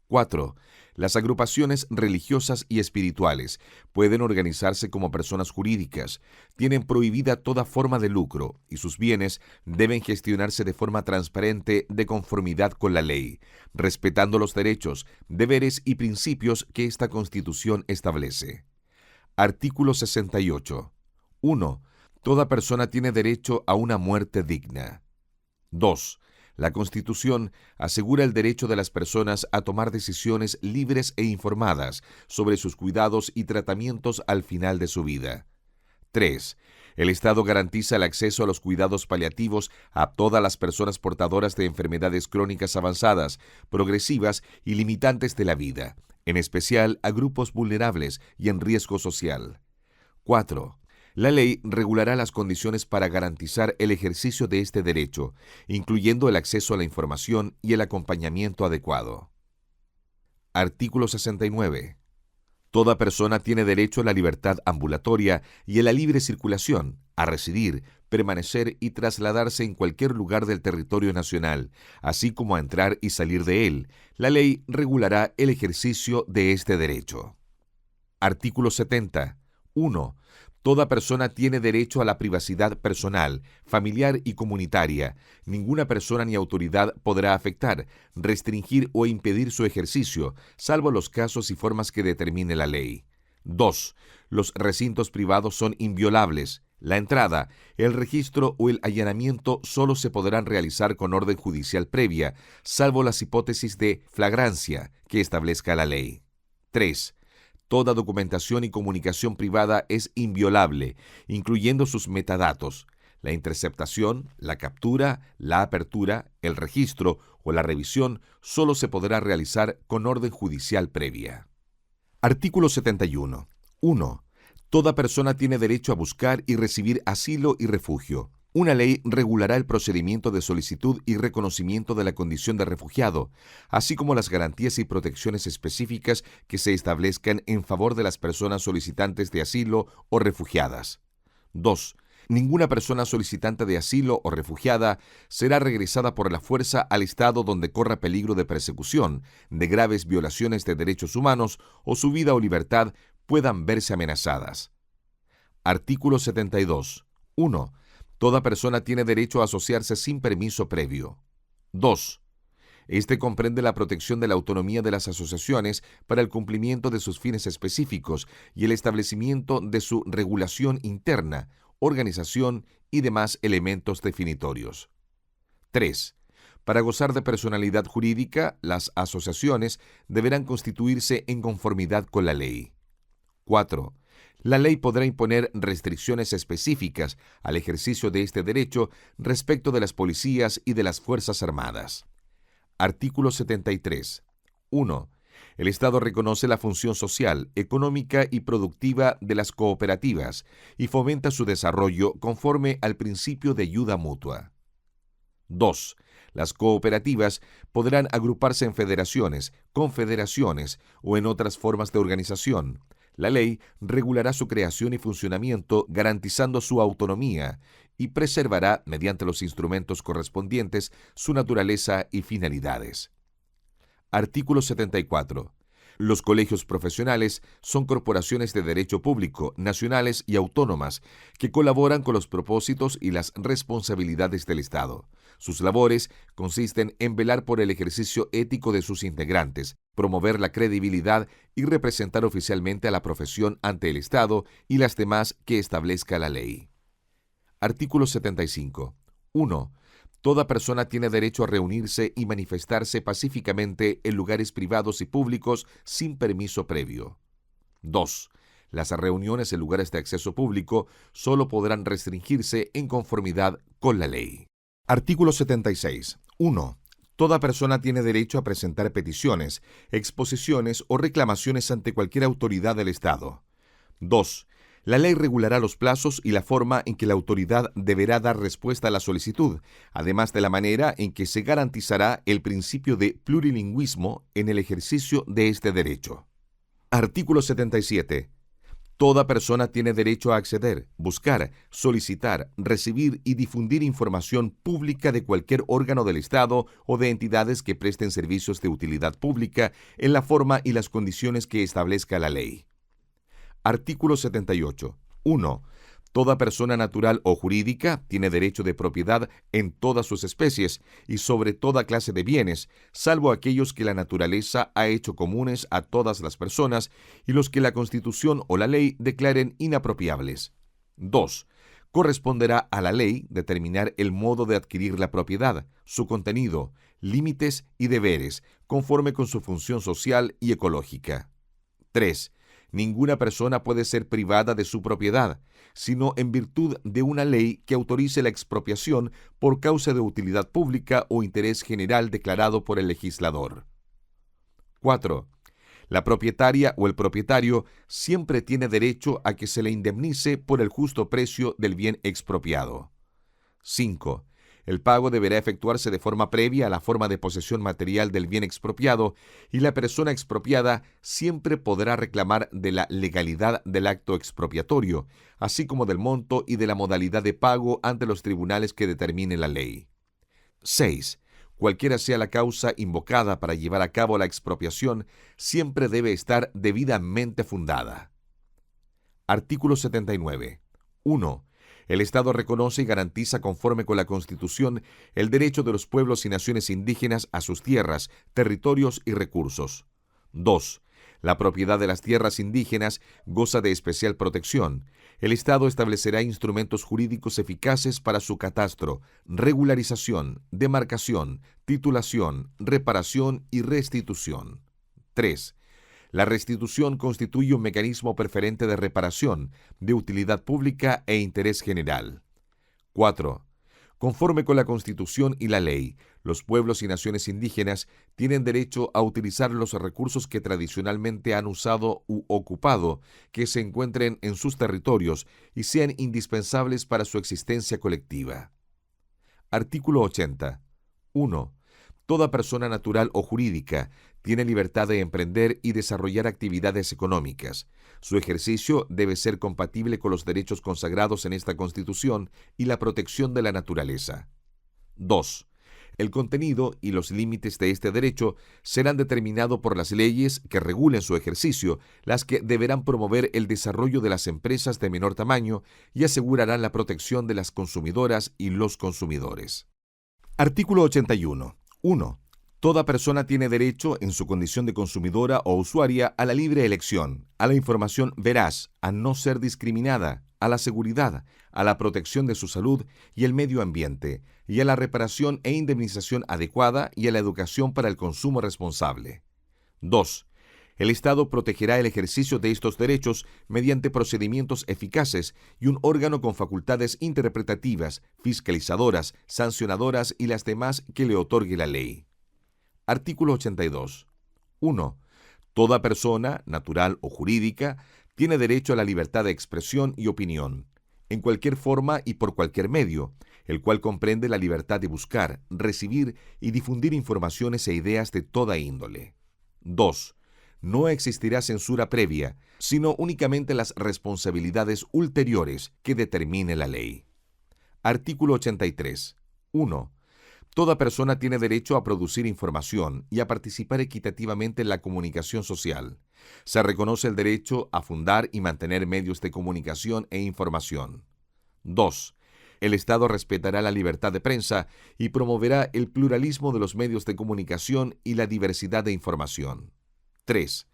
4. Las agrupaciones religiosas y espirituales pueden organizarse como personas jurídicas, tienen prohibida toda forma de lucro y sus bienes deben gestionarse de forma transparente de conformidad con la ley, respetando los derechos, deberes y principios que esta Constitución establece. Artículo 68. 1. Toda persona tiene derecho a una muerte digna. 2. La Constitución asegura el derecho de las personas a tomar decisiones libres e informadas sobre sus cuidados y tratamientos al final de su vida. 3. El Estado garantiza el acceso a los cuidados paliativos a todas las personas portadoras de enfermedades crónicas avanzadas, progresivas y limitantes de la vida, en especial a grupos vulnerables y en riesgo social. 4. La ley regulará las condiciones para garantizar el ejercicio de este derecho, incluyendo el acceso a la información y el acompañamiento adecuado. Artículo 69. Toda persona tiene derecho a la libertad ambulatoria y a la libre circulación, a residir, permanecer y trasladarse en cualquier lugar del territorio nacional, así como a entrar y salir de él. La ley regulará el ejercicio de este derecho. Artículo 70. 1. Toda persona tiene derecho a la privacidad personal, familiar y comunitaria. Ninguna persona ni autoridad podrá afectar, restringir o impedir su ejercicio, salvo los casos y formas que determine la ley. 2. Los recintos privados son inviolables. La entrada, el registro o el allanamiento solo se podrán realizar con orden judicial previa, salvo las hipótesis de flagrancia que establezca la ley. 3. Toda documentación y comunicación privada es inviolable, incluyendo sus metadatos. La interceptación, la captura, la apertura, el registro o la revisión solo se podrá realizar con orden judicial previa. Artículo 71. 1. Toda persona tiene derecho a buscar y recibir asilo y refugio. Una ley regulará el procedimiento de solicitud y reconocimiento de la condición de refugiado, así como las garantías y protecciones específicas que se establezcan en favor de las personas solicitantes de asilo o refugiadas. 2. Ninguna persona solicitante de asilo o refugiada será regresada por la fuerza al estado donde corra peligro de persecución, de graves violaciones de derechos humanos o su vida o libertad puedan verse amenazadas. Artículo 72. 1. Toda persona tiene derecho a asociarse sin permiso previo. 2. Este comprende la protección de la autonomía de las asociaciones para el cumplimiento de sus fines específicos y el establecimiento de su regulación interna, organización y demás elementos definitorios. 3. Para gozar de personalidad jurídica, las asociaciones deberán constituirse en conformidad con la ley. 4. La ley podrá imponer restricciones específicas al ejercicio de este derecho respecto de las policías y de las Fuerzas Armadas. Artículo 73. 1. El Estado reconoce la función social, económica y productiva de las cooperativas y fomenta su desarrollo conforme al principio de ayuda mutua. 2. Las cooperativas podrán agruparse en federaciones, confederaciones o en otras formas de organización. La ley regulará su creación y funcionamiento garantizando su autonomía y preservará, mediante los instrumentos correspondientes, su naturaleza y finalidades. Artículo 74. Los colegios profesionales son corporaciones de derecho público, nacionales y autónomas, que colaboran con los propósitos y las responsabilidades del Estado. Sus labores consisten en velar por el ejercicio ético de sus integrantes, promover la credibilidad y representar oficialmente a la profesión ante el Estado y las demás que establezca la ley. Artículo 75. 1. Toda persona tiene derecho a reunirse y manifestarse pacíficamente en lugares privados y públicos sin permiso previo. 2. Las reuniones en lugares de acceso público solo podrán restringirse en conformidad con la ley. Artículo 76. 1. Toda persona tiene derecho a presentar peticiones, exposiciones o reclamaciones ante cualquier autoridad del Estado. 2. La ley regulará los plazos y la forma en que la autoridad deberá dar respuesta a la solicitud, además de la manera en que se garantizará el principio de plurilingüismo en el ejercicio de este derecho. Artículo 77. Toda persona tiene derecho a acceder, buscar, solicitar, recibir y difundir información pública de cualquier órgano del Estado o de entidades que presten servicios de utilidad pública en la forma y las condiciones que establezca la ley. Artículo 78. 1. Toda persona natural o jurídica tiene derecho de propiedad en todas sus especies y sobre toda clase de bienes, salvo aquellos que la naturaleza ha hecho comunes a todas las personas y los que la Constitución o la ley declaren inapropiables. 2. Corresponderá a la ley determinar el modo de adquirir la propiedad, su contenido, límites y deberes, conforme con su función social y ecológica. 3. Ninguna persona puede ser privada de su propiedad, sino en virtud de una ley que autorice la expropiación por causa de utilidad pública o interés general declarado por el legislador. 4. La propietaria o el propietario siempre tiene derecho a que se le indemnice por el justo precio del bien expropiado. 5. El pago deberá efectuarse de forma previa a la forma de posesión material del bien expropiado y la persona expropiada siempre podrá reclamar de la legalidad del acto expropiatorio, así como del monto y de la modalidad de pago ante los tribunales que determine la ley. 6. Cualquiera sea la causa invocada para llevar a cabo la expropiación, siempre debe estar debidamente fundada. Artículo 79. 1. El Estado reconoce y garantiza conforme con la Constitución el derecho de los pueblos y naciones indígenas a sus tierras, territorios y recursos. 2. La propiedad de las tierras indígenas goza de especial protección. El Estado establecerá instrumentos jurídicos eficaces para su catastro, regularización, demarcación, titulación, reparación y restitución. 3. La restitución constituye un mecanismo preferente de reparación, de utilidad pública e interés general. 4. Conforme con la Constitución y la ley, los pueblos y naciones indígenas tienen derecho a utilizar los recursos que tradicionalmente han usado u ocupado, que se encuentren en sus territorios y sean indispensables para su existencia colectiva. Artículo 80. 1. Toda persona natural o jurídica tiene libertad de emprender y desarrollar actividades económicas. Su ejercicio debe ser compatible con los derechos consagrados en esta Constitución y la protección de la naturaleza. 2. El contenido y los límites de este derecho serán determinados por las leyes que regulen su ejercicio, las que deberán promover el desarrollo de las empresas de menor tamaño y asegurarán la protección de las consumidoras y los consumidores. Artículo 81. 1. Toda persona tiene derecho, en su condición de consumidora o usuaria, a la libre elección, a la información veraz, a no ser discriminada, a la seguridad, a la protección de su salud y el medio ambiente, y a la reparación e indemnización adecuada y a la educación para el consumo responsable. 2. El Estado protegerá el ejercicio de estos derechos mediante procedimientos eficaces y un órgano con facultades interpretativas, fiscalizadoras, sancionadoras y las demás que le otorgue la ley. Artículo 82. 1. Toda persona, natural o jurídica, tiene derecho a la libertad de expresión y opinión, en cualquier forma y por cualquier medio, el cual comprende la libertad de buscar, recibir y difundir informaciones e ideas de toda índole. 2. No existirá censura previa, sino únicamente las responsabilidades ulteriores que determine la ley. Artículo 83. 1. Toda persona tiene derecho a producir información y a participar equitativamente en la comunicación social. Se reconoce el derecho a fundar y mantener medios de comunicación e información. 2. El Estado respetará la libertad de prensa y promoverá el pluralismo de los medios de comunicación y la diversidad de información. 3.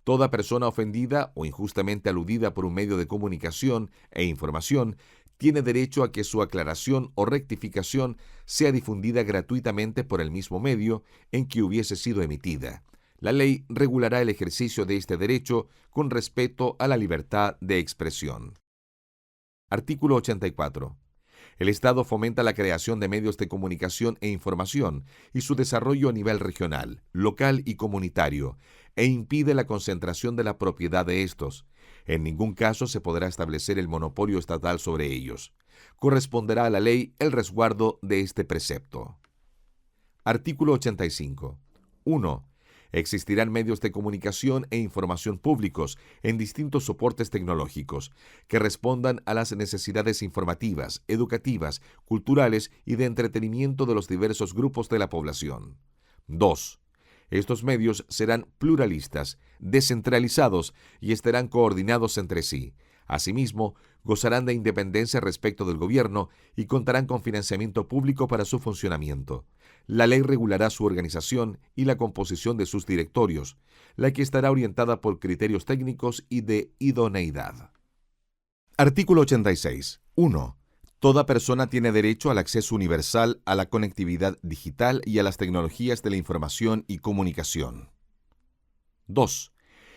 Toda persona ofendida o injustamente aludida por un medio de comunicación e información tiene derecho a que su aclaración o rectificación sea difundida gratuitamente por el mismo medio en que hubiese sido emitida. La ley regulará el ejercicio de este derecho con respeto a la libertad de expresión. Artículo 84. El Estado fomenta la creación de medios de comunicación e información y su desarrollo a nivel regional, local y comunitario, e impide la concentración de la propiedad de estos. En ningún caso se podrá establecer el monopolio estatal sobre ellos. Corresponderá a la ley el resguardo de este precepto. Artículo 85. 1. Existirán medios de comunicación e información públicos en distintos soportes tecnológicos que respondan a las necesidades informativas, educativas, culturales y de entretenimiento de los diversos grupos de la población. 2. Estos medios serán pluralistas, descentralizados y estarán coordinados entre sí. Asimismo, gozarán de independencia respecto del gobierno y contarán con financiamiento público para su funcionamiento. La ley regulará su organización y la composición de sus directorios, la que estará orientada por criterios técnicos y de idoneidad. Artículo 86. 1. Toda persona tiene derecho al acceso universal a la conectividad digital y a las tecnologías de la información y comunicación. 2.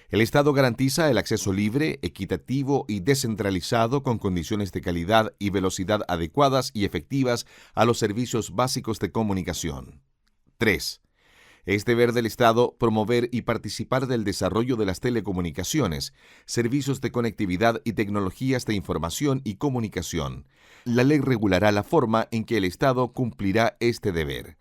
El Estado garantiza el acceso libre, equitativo y descentralizado con condiciones de calidad y velocidad adecuadas y efectivas a los servicios básicos de comunicación. 3. Es deber del Estado promover y participar del desarrollo de las telecomunicaciones, servicios de conectividad y tecnologías de información y comunicación. La ley regulará la forma en que el Estado cumplirá este deber.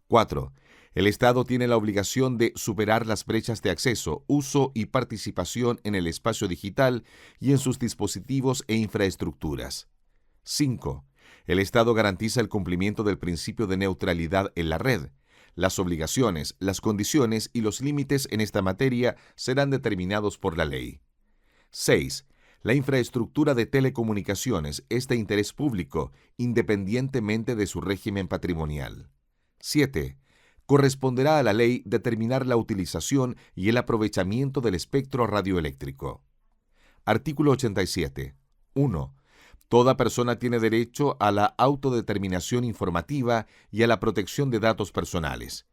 4. El Estado tiene la obligación de superar las brechas de acceso, uso y participación en el espacio digital y en sus dispositivos e infraestructuras. 5. El Estado garantiza el cumplimiento del principio de neutralidad en la red. Las obligaciones, las condiciones y los límites en esta materia serán determinados por la ley. 6. La infraestructura de telecomunicaciones es de interés público, independientemente de su régimen patrimonial. 7. Corresponderá a la ley determinar la utilización y el aprovechamiento del espectro radioeléctrico. Artículo 87. 1. Toda persona tiene derecho a la autodeterminación informativa y a la protección de datos personales.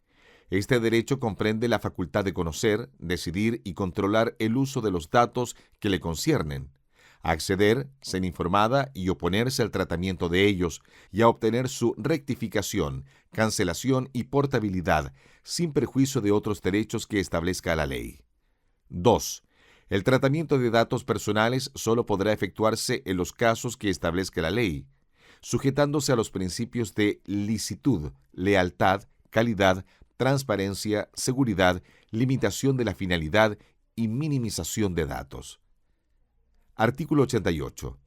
Este derecho comprende la facultad de conocer, decidir y controlar el uso de los datos que le conciernen, a acceder, ser informada y oponerse al tratamiento de ellos y a obtener su rectificación, cancelación y portabilidad sin perjuicio de otros derechos que establezca la ley. 2. El tratamiento de datos personales solo podrá efectuarse en los casos que establezca la ley, sujetándose a los principios de licitud, lealtad, calidad, transparencia, seguridad, limitación de la finalidad y minimización de datos. Artículo 88.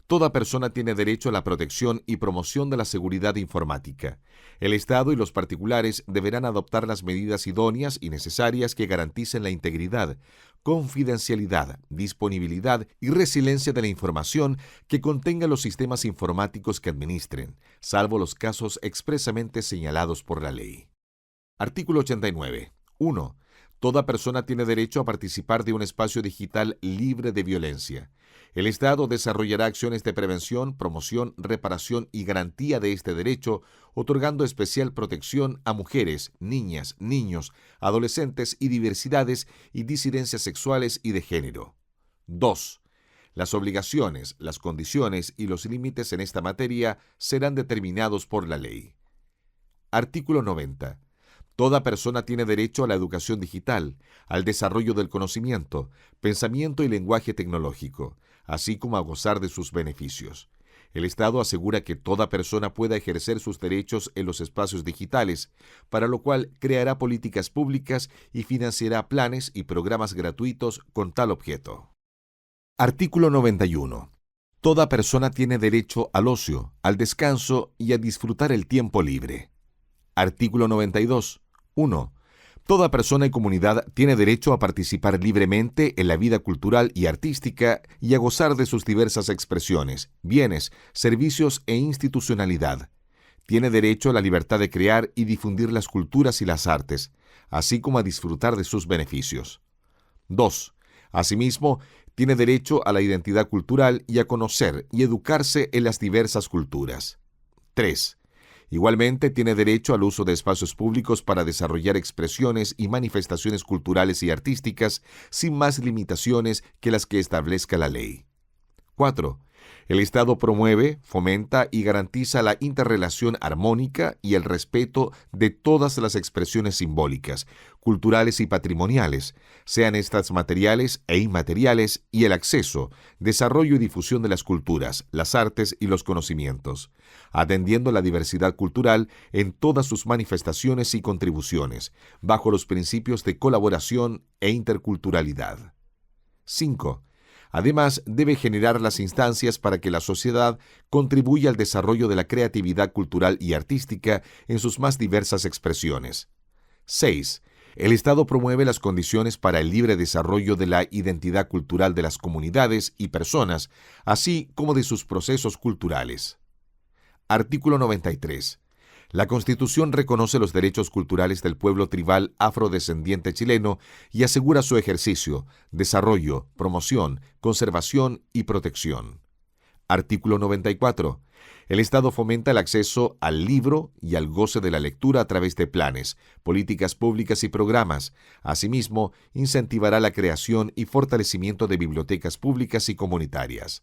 Toda persona tiene derecho a la protección y promoción de la seguridad informática. El Estado y los particulares deberán adoptar las medidas idóneas y necesarias que garanticen la integridad, confidencialidad, disponibilidad y resiliencia de la información que contenga los sistemas informáticos que administren, salvo los casos expresamente señalados por la ley. Artículo 89. 1. Toda persona tiene derecho a participar de un espacio digital libre de violencia. El Estado desarrollará acciones de prevención, promoción, reparación y garantía de este derecho, otorgando especial protección a mujeres, niñas, niños, adolescentes y diversidades y disidencias sexuales y de género. 2. Las obligaciones, las condiciones y los límites en esta materia serán determinados por la ley. Artículo 90. Toda persona tiene derecho a la educación digital, al desarrollo del conocimiento, pensamiento y lenguaje tecnológico, así como a gozar de sus beneficios. El Estado asegura que toda persona pueda ejercer sus derechos en los espacios digitales, para lo cual creará políticas públicas y financiará planes y programas gratuitos con tal objeto. Artículo 91. Toda persona tiene derecho al ocio, al descanso y a disfrutar el tiempo libre. Artículo 92. 1. Toda persona y comunidad tiene derecho a participar libremente en la vida cultural y artística y a gozar de sus diversas expresiones, bienes, servicios e institucionalidad. Tiene derecho a la libertad de crear y difundir las culturas y las artes, así como a disfrutar de sus beneficios. 2. Asimismo, tiene derecho a la identidad cultural y a conocer y educarse en las diversas culturas. 3. Igualmente, tiene derecho al uso de espacios públicos para desarrollar expresiones y manifestaciones culturales y artísticas sin más limitaciones que las que establezca la ley. 4. El Estado promueve, fomenta y garantiza la interrelación armónica y el respeto de todas las expresiones simbólicas, culturales y patrimoniales, sean estas materiales e inmateriales, y el acceso, desarrollo y difusión de las culturas, las artes y los conocimientos, atendiendo la diversidad cultural en todas sus manifestaciones y contribuciones, bajo los principios de colaboración e interculturalidad. 5. Además, debe generar las instancias para que la sociedad contribuya al desarrollo de la creatividad cultural y artística en sus más diversas expresiones. 6. El Estado promueve las condiciones para el libre desarrollo de la identidad cultural de las comunidades y personas, así como de sus procesos culturales. Artículo 93. La Constitución reconoce los derechos culturales del pueblo tribal afrodescendiente chileno y asegura su ejercicio, desarrollo, promoción, conservación y protección. Artículo 94. El Estado fomenta el acceso al libro y al goce de la lectura a través de planes, políticas públicas y programas. Asimismo, incentivará la creación y fortalecimiento de bibliotecas públicas y comunitarias.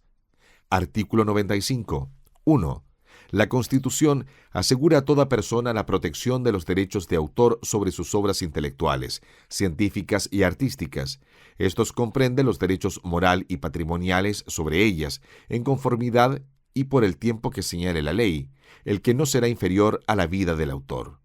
Artículo 95. 1. La Constitución asegura a toda persona la protección de los derechos de autor sobre sus obras intelectuales, científicas y artísticas. Estos comprenden los derechos moral y patrimoniales sobre ellas, en conformidad y por el tiempo que señale la ley, el que no será inferior a la vida del autor.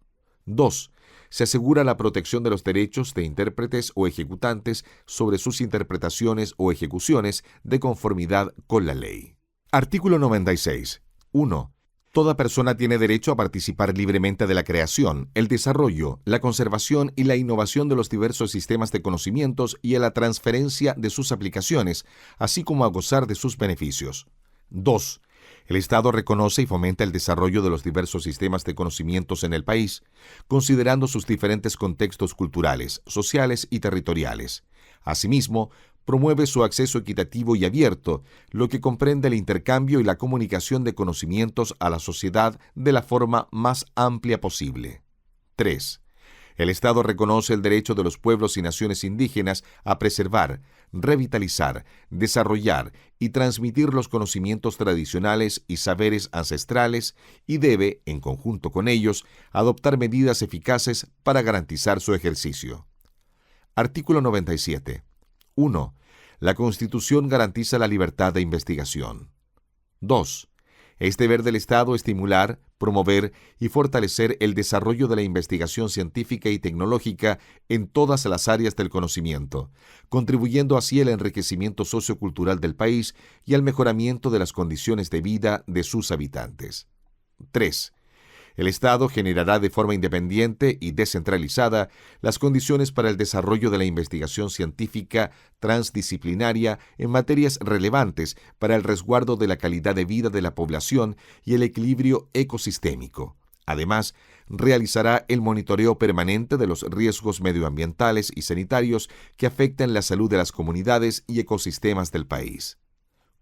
2. Se asegura la protección de los derechos de intérpretes o ejecutantes sobre sus interpretaciones o ejecuciones de conformidad con la ley. Artículo 96. 1. Toda persona tiene derecho a participar libremente de la creación, el desarrollo, la conservación y la innovación de los diversos sistemas de conocimientos y a la transferencia de sus aplicaciones, así como a gozar de sus beneficios. 2. El Estado reconoce y fomenta el desarrollo de los diversos sistemas de conocimientos en el país, considerando sus diferentes contextos culturales, sociales y territoriales. Asimismo, promueve su acceso equitativo y abierto, lo que comprende el intercambio y la comunicación de conocimientos a la sociedad de la forma más amplia posible. 3. El Estado reconoce el derecho de los pueblos y naciones indígenas a preservar, revitalizar, desarrollar y transmitir los conocimientos tradicionales y saberes ancestrales y debe, en conjunto con ellos, adoptar medidas eficaces para garantizar su ejercicio. Artículo 97. 1. La Constitución garantiza la libertad de investigación. 2. Es deber del Estado estimular, promover y fortalecer el desarrollo de la investigación científica y tecnológica en todas las áreas del conocimiento, contribuyendo así al enriquecimiento sociocultural del país y al mejoramiento de las condiciones de vida de sus habitantes. 3. El Estado generará de forma independiente y descentralizada las condiciones para el desarrollo de la investigación científica transdisciplinaria en materias relevantes para el resguardo de la calidad de vida de la población y el equilibrio ecosistémico, Además, realizará el monitoreo permanente de los riesgos medioambientales y sanitarios que afectan la salud de las comunidades y ecosistemas del país.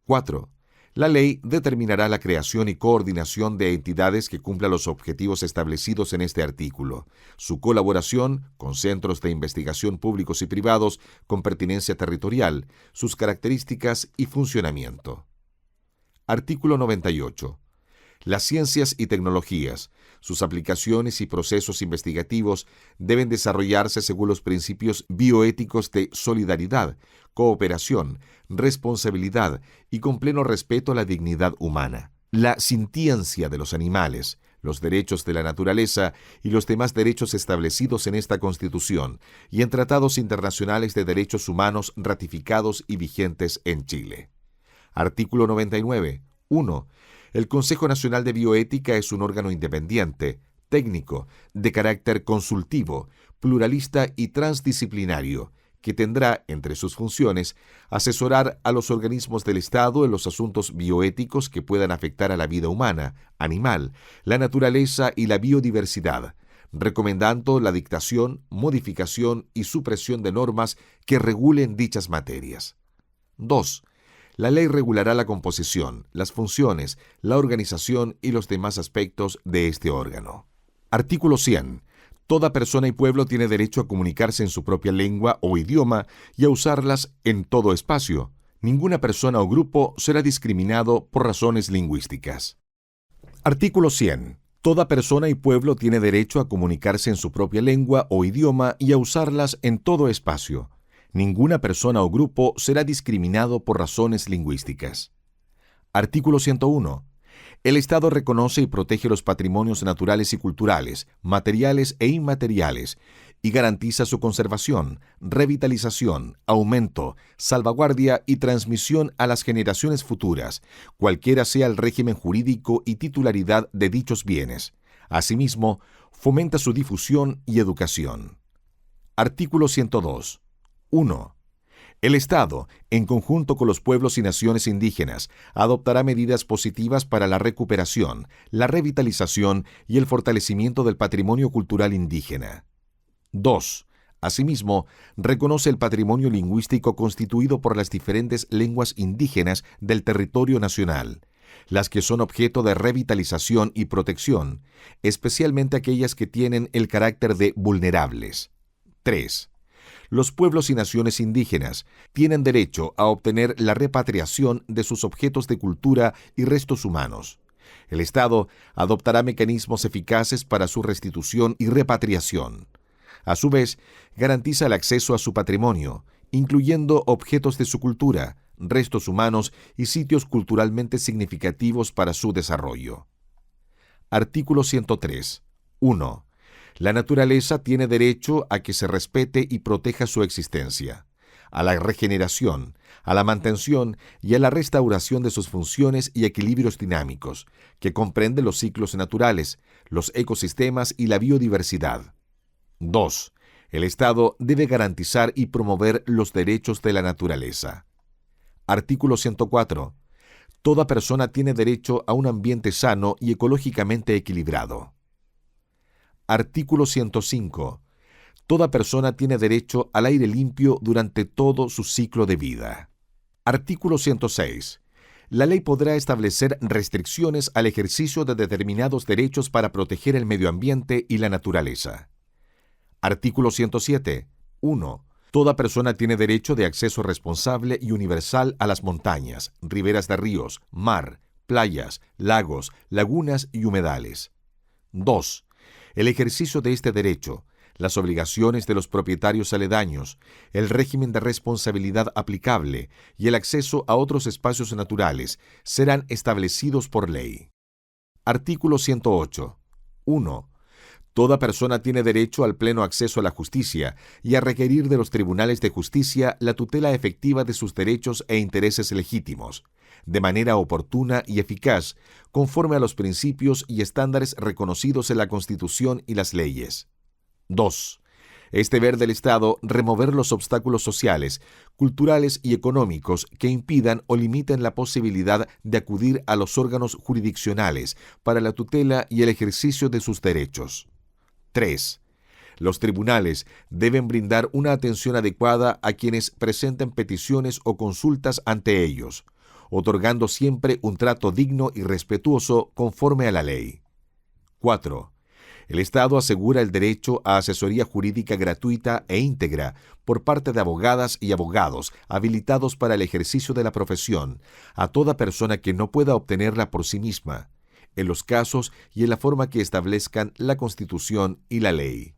4. La ley determinará la creación y coordinación de entidades que cumplan los objetivos establecidos en este artículo, su colaboración con centros de investigación públicos y privados con pertinencia territorial, sus características y funcionamiento. Artículo 98. Las ciencias y tecnologías, sus aplicaciones y procesos investigativos deben desarrollarse según los principios bioéticos de solidaridad, cooperación, responsabilidad y con pleno respeto a la dignidad humana. La sintiencia de los animales, los derechos de la naturaleza y los demás derechos establecidos en esta Constitución y en tratados internacionales de derechos humanos ratificados y vigentes en Chile. Artículo 99. 1. El Consejo Nacional de Bioética es un órgano independiente, técnico, de carácter consultivo, pluralista y transdisciplinario, que tendrá, entre sus funciones, asesorar a los organismos del Estado en los asuntos bioéticos que puedan afectar a la vida humana, animal, la naturaleza y la biodiversidad, recomendando la dictación, modificación y supresión de normas que regulen dichas materias. 2. La ley regulará la composición, las funciones, la organización y los demás aspectos de este órgano. Artículo 100. Toda persona y pueblo tiene derecho a comunicarse en su propia lengua o idioma y a usarlas en todo espacio. Ninguna persona o grupo será discriminado por razones lingüísticas. Artículo 100. Toda persona y pueblo tiene derecho a comunicarse en su propia lengua o idioma y a usarlas en todo espacio. Ninguna persona o grupo será discriminado por razones lingüísticas. Artículo 101. El Estado reconoce y protege los patrimonios naturales y culturales, materiales e inmateriales, y garantiza su conservación, revitalización, aumento, salvaguardia y transmisión a las generaciones futuras, cualquiera sea el régimen jurídico y titularidad de dichos bienes. Asimismo, fomenta su difusión y educación. Artículo 102. 1. El Estado, en conjunto con los pueblos y naciones indígenas, adoptará medidas positivas para la recuperación, la revitalización y el fortalecimiento del patrimonio cultural indígena. 2. Asimismo, reconoce el patrimonio lingüístico constituido por las diferentes lenguas indígenas del territorio nacional, las que son objeto de revitalización y protección, especialmente aquellas que tienen el carácter de vulnerables. 3. Los pueblos y naciones indígenas tienen derecho a obtener la repatriación de sus objetos de cultura y restos humanos. El Estado adoptará mecanismos eficaces para su restitución y repatriación. A su vez, garantiza el acceso a su patrimonio, incluyendo objetos de su cultura, restos humanos y sitios culturalmente significativos para su desarrollo. Artículo 103. 1. La naturaleza tiene derecho a que se respete y proteja su existencia, a la regeneración, a la mantención y a la restauración de sus funciones y equilibrios dinámicos, que comprende los ciclos naturales, los ecosistemas y la biodiversidad. 2. El Estado debe garantizar y promover los derechos de la naturaleza. Artículo 104. Toda persona tiene derecho a un ambiente sano y ecológicamente equilibrado. Artículo 105. Toda persona tiene derecho al aire limpio durante todo su ciclo de vida. Artículo 106. La ley podrá establecer restricciones al ejercicio de determinados derechos para proteger el medio ambiente y la naturaleza. Artículo 107. 1. Toda persona tiene derecho de acceso responsable y universal a las montañas, riberas de ríos, mar, playas, lagos, lagunas y humedales. 2. El ejercicio de este derecho, las obligaciones de los propietarios aledaños, el régimen de responsabilidad aplicable y el acceso a otros espacios naturales serán establecidos por ley. Artículo 108. 1. Toda persona tiene derecho al pleno acceso a la justicia y a requerir de los tribunales de justicia la tutela efectiva de sus derechos e intereses legítimos, de manera oportuna y eficaz, conforme a los principios y estándares reconocidos en la Constitución y las leyes. 2. Es deber del Estado remover los obstáculos sociales, culturales y económicos que impidan o limiten la posibilidad de acudir a los órganos jurisdiccionales para la tutela y el ejercicio de sus derechos. 3. Los tribunales deben brindar una atención adecuada a quienes presenten peticiones o consultas ante ellos, otorgando siempre un trato digno y respetuoso conforme a la ley. 4. El Estado asegura el derecho a asesoría jurídica gratuita e íntegra por parte de abogadas y abogados habilitados para el ejercicio de la profesión a toda persona que no pueda obtenerla por sí misma, en los casos y en la forma que establezcan la Constitución y la ley.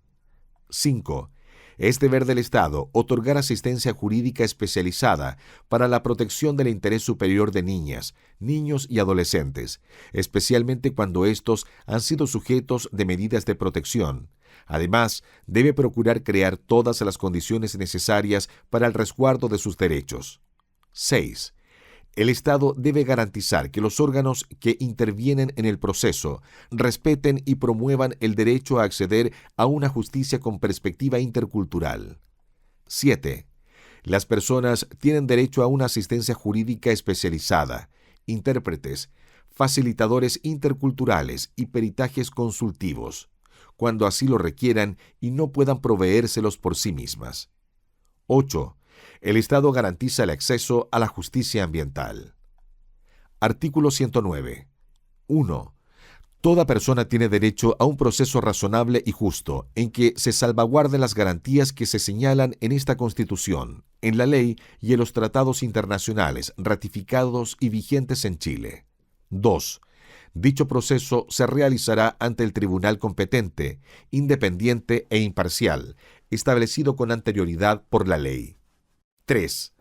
5. Es deber del Estado otorgar asistencia jurídica especializada para la protección del interés superior de niñas, niños y adolescentes, especialmente cuando estos han sido sujetos de medidas de protección. Además, debe procurar crear todas las condiciones necesarias para el resguardo de sus derechos. 6. El Estado debe garantizar que los órganos que intervienen en el proceso respeten y promuevan el derecho a acceder a una justicia con perspectiva intercultural. 7. Las personas tienen derecho a una asistencia jurídica especializada, intérpretes, facilitadores interculturales y peritajes consultivos, cuando así lo requieran y no puedan proveérselos por sí mismas. 8. El Estado garantiza el acceso a la justicia ambiental. Artículo 109. 1. Toda persona tiene derecho a un proceso razonable y justo, en que se salvaguarden las garantías que se señalan en esta Constitución, en la ley y en los tratados internacionales ratificados y vigentes en Chile. 2. Dicho proceso se realizará ante el tribunal competente, independiente e imparcial, establecido con anterioridad por la ley. 3.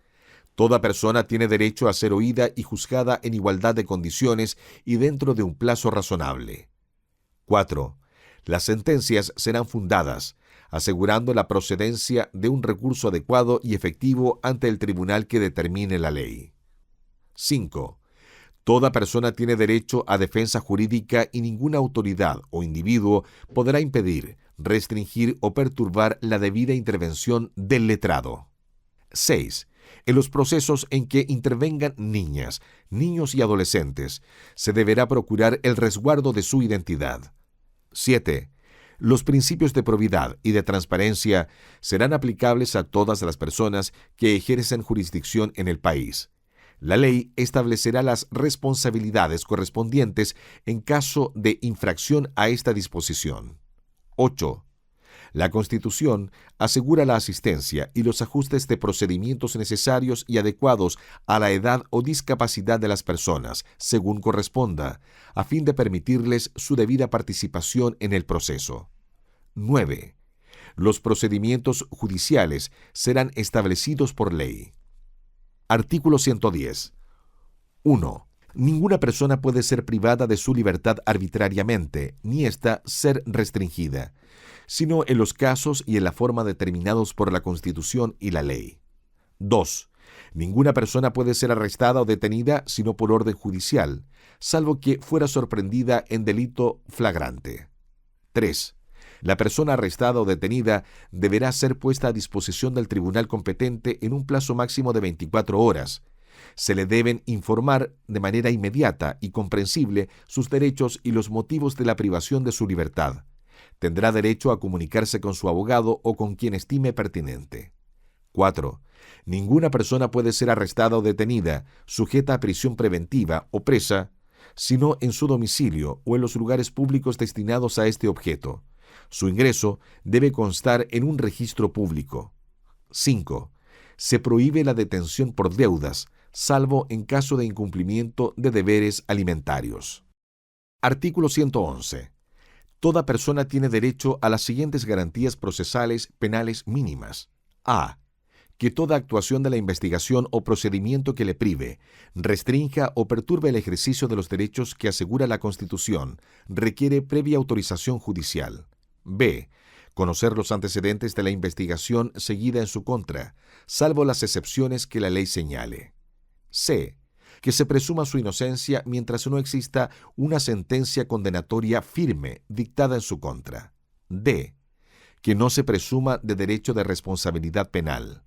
Toda persona tiene derecho a ser oída y juzgada en igualdad de condiciones y dentro de un plazo razonable. 4. Las sentencias serán fundadas, asegurando la procedencia de un recurso adecuado y efectivo ante el tribunal que determine la ley. 5. Toda persona tiene derecho a defensa jurídica y ninguna autoridad o individuo podrá impedir, restringir o perturbar la debida intervención del letrado. 6. En los procesos en que intervengan niñas, niños y adolescentes, se deberá procurar el resguardo de su identidad. 7. Los principios de probidad y de transparencia serán aplicables a todas las personas que ejercen jurisdicción en el país. La ley establecerá las responsabilidades correspondientes en caso de infracción a esta disposición. 8. La Constitución asegura la asistencia y los ajustes de procedimientos necesarios y adecuados a la edad o discapacidad de las personas, según corresponda, a fin de permitirles su debida participación en el proceso. 9. Los procedimientos judiciales serán establecidos por ley. Artículo 110. 1. Ninguna persona puede ser privada de su libertad arbitrariamente, ni ésta ser restringida, sino en los casos y en la forma determinados por la Constitución y la ley. 2. Ninguna persona puede ser arrestada o detenida sino por orden judicial, salvo que fuera sorprendida en delito flagrante. 3. La persona arrestada o detenida deberá ser puesta a disposición del tribunal competente en un plazo máximo de 24 horas. Se le deben informar de manera inmediata y comprensible sus derechos y los motivos de la privación de su libertad. Tendrá derecho a comunicarse con su abogado o con quien estime pertinente. 4. Ninguna persona puede ser arrestada o detenida, sujeta a prisión preventiva o presa, sino en su domicilio o en los lugares públicos destinados a este objeto. Su ingreso debe constar en un registro público. 5. Se prohíbe la detención por deudas, salvo en caso de incumplimiento de deberes alimentarios. Artículo 111. Toda persona tiene derecho a las siguientes garantías procesales penales mínimas. A. Que toda actuación de la investigación o procedimiento que le prive, restrinja o perturbe el ejercicio de los derechos que asegura la Constitución requiere previa autorización judicial. B. Conocer los antecedentes de la investigación seguida en su contra, salvo las excepciones que la ley señale. C. Que se presuma su inocencia mientras no exista una sentencia condenatoria firme dictada en su contra. D. que no se presuma de derecho de responsabilidad penal.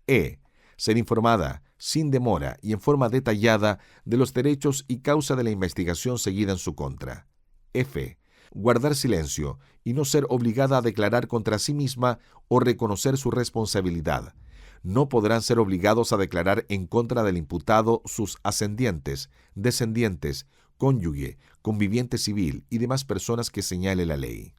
E. Ser informada, sin demora y en forma detallada, de los derechos y causa de la investigación seguida en su contra. F. Guardar silencio y no ser obligada a declarar contra sí misma o reconocer su responsabilidad. No podrán ser obligados a declarar en contra del imputado sus ascendientes, descendientes, cónyuge, conviviente civil y demás personas que señale la ley.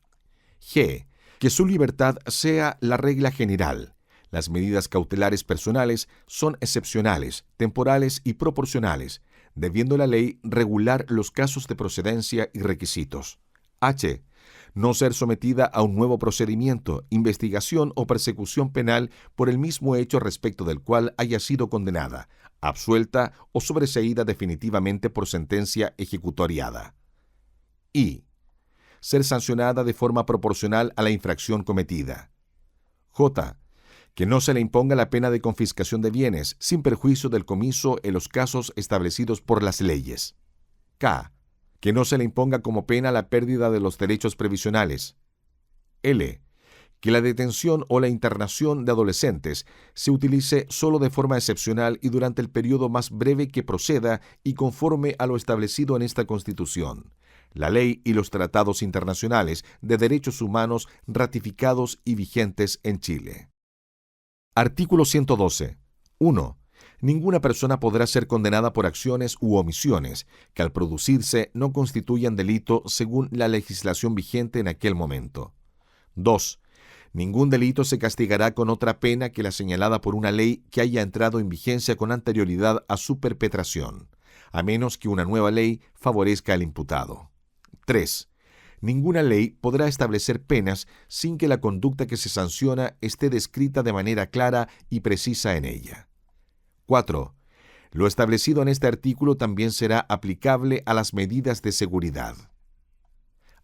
G. Que su libertad sea la regla general. Las medidas cautelares personales son excepcionales, temporales y proporcionales, debiendo la ley regular los casos de procedencia y requisitos. H. No ser sometida a un nuevo procedimiento, investigación o persecución penal por el mismo hecho respecto del cual haya sido condenada, absuelta o sobreseída definitivamente por sentencia ejecutoriada. I. Ser sancionada de forma proporcional a la infracción cometida. J. Que no se le imponga la pena de confiscación de bienes, sin perjuicio del comiso en los casos establecidos por las leyes. K. Que no se le imponga como pena la pérdida de los derechos previsionales. L. Que la detención o la internación de adolescentes se utilice solo de forma excepcional y durante el periodo más breve que proceda y conforme a lo establecido en esta Constitución, la ley y los tratados internacionales de derechos humanos ratificados y vigentes en Chile. Artículo 112. 1. Ninguna persona podrá ser condenada por acciones u omisiones que al producirse no constituyan delito según la legislación vigente en aquel momento. 2. Ningún delito se castigará con otra pena que la señalada por una ley que haya entrado en vigencia con anterioridad a su perpetración, a menos que una nueva ley favorezca al imputado. 3. Ninguna ley podrá establecer penas sin que la conducta que se sanciona esté descrita de manera clara y precisa en ella. 4. Lo establecido en este artículo también será aplicable a las medidas de seguridad.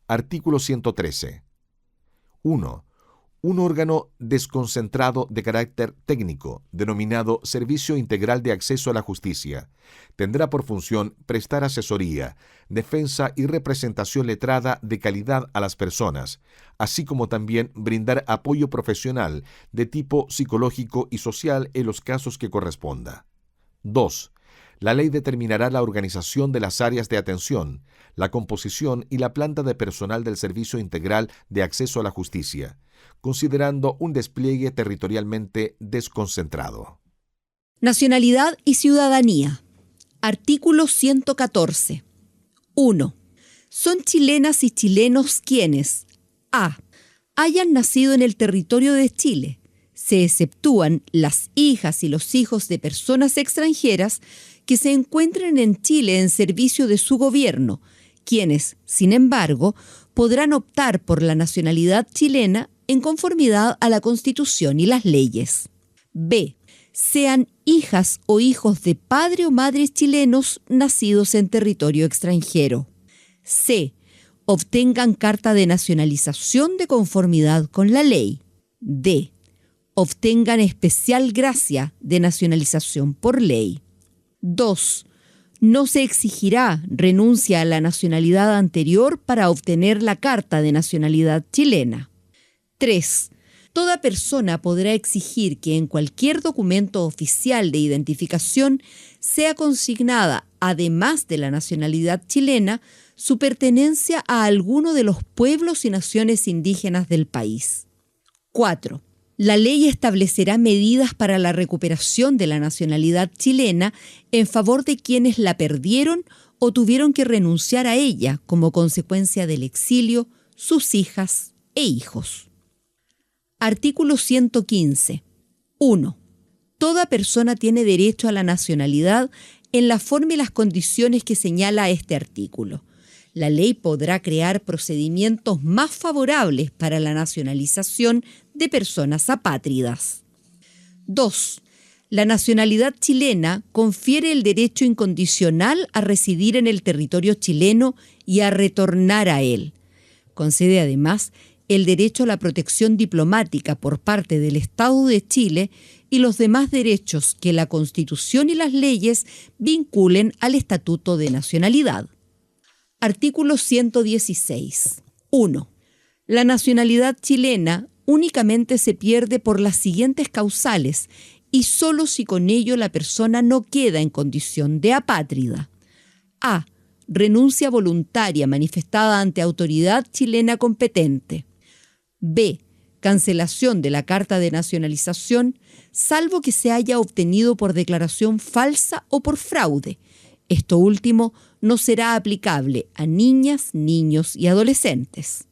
Artículo 113. 1. Un órgano desconcentrado de carácter técnico, denominado Servicio Integral de Acceso a la Justicia, tendrá por función prestar asesoría, defensa y representación letrada de calidad a las personas, así como también brindar apoyo profesional de tipo psicológico y social en los casos que corresponda. 2. La ley determinará la organización de las áreas de atención, la composición y la planta de personal del Servicio Integral de Acceso a la Justicia, considerando un despliegue territorialmente desconcentrado. Nacionalidad y ciudadanía. Artículo 114. 1. Son chilenas y chilenos quienes a. Hayan nacido en el territorio de Chile. Se exceptúan las hijas y los hijos de personas extranjeras que se encuentren en Chile en servicio de su gobierno, quienes, sin embargo, podrán optar por la nacionalidad chilena en conformidad a la Constitución y las leyes. B. Sean hijas o hijos de padre o madre chilenos nacidos en territorio extranjero. C. Obtengan carta de nacionalización de conformidad con la ley. D. Obtengan especial gracia de nacionalización por ley. 2. No se exigirá renuncia a la nacionalidad anterior para obtener la carta de nacionalidad chilena. 3. Toda persona podrá exigir que en cualquier documento oficial de identificación sea consignada, además de la nacionalidad chilena, su pertenencia a alguno de los pueblos y naciones indígenas del país. 4. La ley establecerá medidas para la recuperación de la nacionalidad chilena en favor de quienes la perdieron o tuvieron que renunciar a ella como consecuencia del exilio, sus hijas e hijos. Artículo 115. 1. Toda persona tiene derecho a la nacionalidad en la forma y las condiciones que señala este artículo. La ley podrá crear procedimientos más favorables para la nacionalización de personas apátridas. 2. La nacionalidad chilena confiere el derecho incondicional a residir en el territorio chileno y a retornar a él. Concede además el derecho a la protección diplomática por parte del Estado de Chile y los demás derechos que la Constitución y las leyes vinculen al Estatuto de Nacionalidad. Artículo 116. 1. La nacionalidad chilena únicamente se pierde por las siguientes causales y solo si con ello la persona no queda en condición de apátrida. A. Renuncia voluntaria manifestada ante autoridad chilena competente. B. Cancelación de la carta de nacionalización, salvo que se haya obtenido por declaración falsa o por fraude. Esto último no será aplicable a niñas, niños y adolescentes.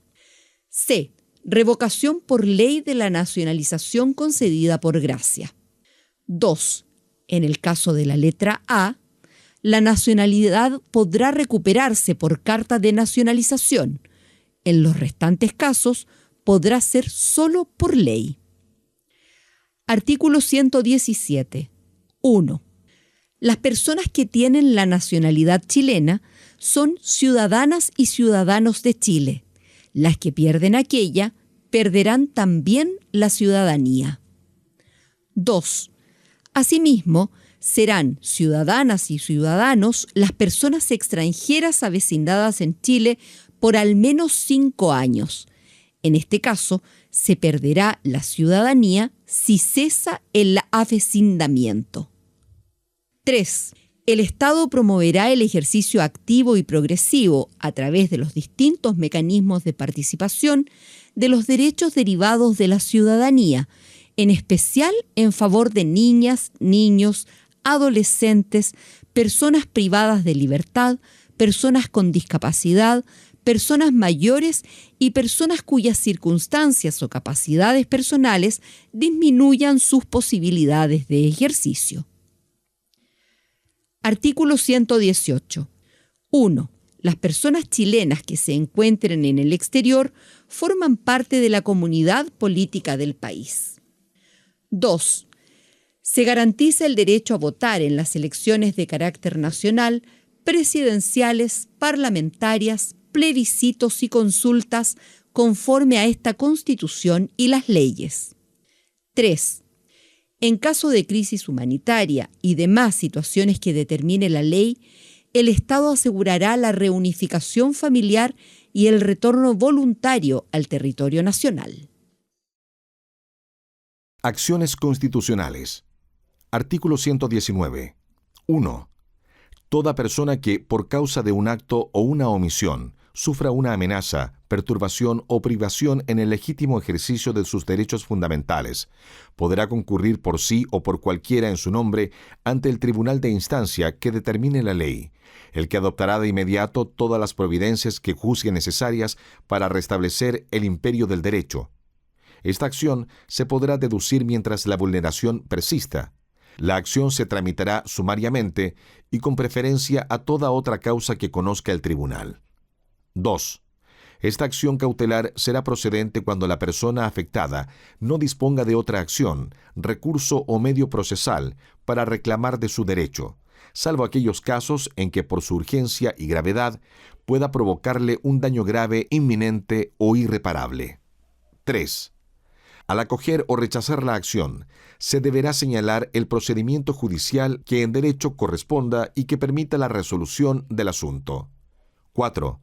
C. Revocación por ley de la nacionalización concedida por gracia. 2. En el caso de la letra A, la nacionalidad podrá recuperarse por carta de nacionalización. En los restantes casos, podrá ser solo por ley. Artículo 117. 1. Las personas que tienen la nacionalidad chilena son ciudadanas y ciudadanos de Chile. Las que pierden aquella, perderán también la ciudadanía. 2. Asimismo, serán ciudadanas y ciudadanos las personas extranjeras avecindadas en Chile por al menos 5 años. En este caso, se perderá la ciudadanía si cesa el avecindamiento. 3. El Estado promoverá el ejercicio activo y progresivo, a través de los distintos mecanismos de participación, de los derechos derivados de la ciudadanía, en especial en favor de niñas, niños, adolescentes, personas privadas de libertad, personas con discapacidad, personas mayores y personas cuyas circunstancias o capacidades personales disminuyan sus posibilidades de ejercicio. Artículo 118. 1. Las personas chilenas que se encuentren en el exterior forman parte de la comunidad política del país. 2. Se garantiza el derecho a votar en las elecciones de carácter nacional, presidenciales, parlamentarias, plebiscitos y consultas conforme a esta Constitución y las leyes. 3. En caso de crisis humanitaria y demás situaciones que determine la ley, el Estado asegurará la reunificación familiar y el retorno voluntario al territorio nacional. Acciones constitucionales. Artículo 119. 1. Toda persona que, por causa de un acto o una omisión, sufra una amenaza, perturbación o privación en el legítimo ejercicio de sus derechos fundamentales, podrá concurrir por sí o por cualquiera en su nombre ante el tribunal de instancia que determine la ley, el que adoptará de inmediato todas las providencias que juzgue necesarias para restablecer el imperio del derecho. Esta acción se podrá deducir mientras la vulneración persista. La acción se tramitará sumariamente y con preferencia a toda otra causa que conozca el tribunal. 2. Esta acción cautelar será procedente cuando la persona afectada no disponga de otra acción, recurso o medio procesal para reclamar de su derecho, salvo aquellos casos en que por su urgencia y gravedad pueda provocarle un daño grave, inminente o irreparable. 3. Al acoger o rechazar la acción, se deberá señalar el procedimiento judicial que en derecho corresponda y que permita la resolución del asunto. 4.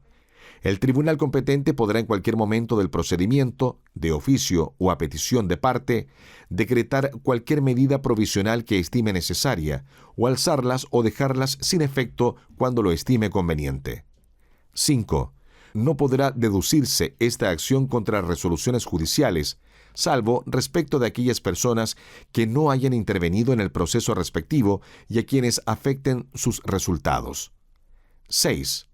El tribunal competente podrá en cualquier momento del procedimiento, de oficio o a petición de parte, decretar cualquier medida provisional que estime necesaria, o alzarlas o dejarlas sin efecto cuando lo estime conveniente. 5. No podrá deducirse esta acción contra resoluciones judiciales, salvo respecto de aquellas personas que no hayan intervenido en el proceso respectivo y a quienes afecten sus resultados. 6.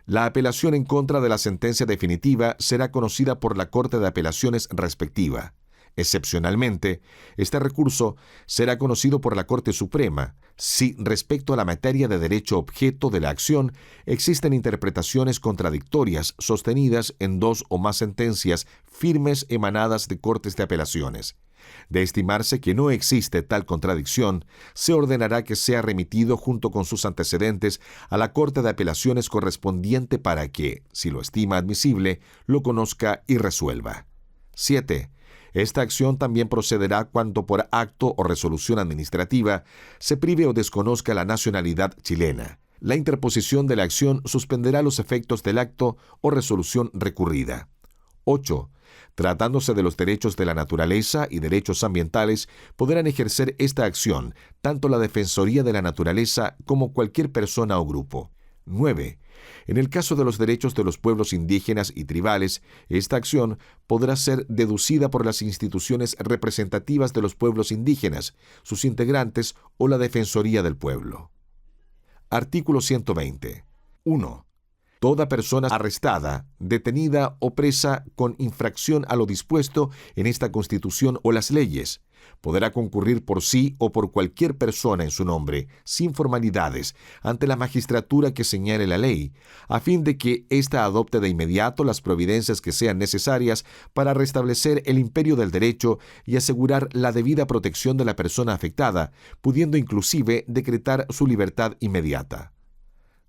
La apelación en contra de la sentencia definitiva será conocida por la Corte de Apelaciones respectiva. Excepcionalmente, este recurso será conocido por la Corte Suprema si, respecto a la materia de derecho objeto de la acción, existen interpretaciones contradictorias sostenidas en 2 o más sentencias firmes emanadas de Cortes de Apelaciones. De estimarse que no existe tal contradicción, se ordenará que sea remitido junto con sus antecedentes a la Corte de Apelaciones correspondiente para que, si lo estima admisible, lo conozca y resuelva. 7. Esta acción también procederá cuando por acto o resolución administrativa se prive o desconozca la nacionalidad chilena. La interposición de la acción suspenderá los efectos del acto o resolución recurrida. 8. Tratándose de los derechos de la naturaleza y derechos ambientales, podrán ejercer esta acción tanto la Defensoría de la Naturaleza como cualquier persona o grupo. 9. En el caso de los derechos de los pueblos indígenas y tribales, esta acción podrá ser deducida por las instituciones representativas de los pueblos indígenas, sus integrantes o la Defensoría del Pueblo. Artículo 120. 1. Toda persona arrestada, detenida o presa con infracción a lo dispuesto en esta Constitución o las leyes, podrá concurrir por sí o por cualquier persona en su nombre, sin formalidades, ante la magistratura que señale la ley, a fin de que ésta adopte de inmediato las providencias que sean necesarias para restablecer el imperio del derecho y asegurar la debida protección de la persona afectada, pudiendo inclusive decretar su libertad inmediata.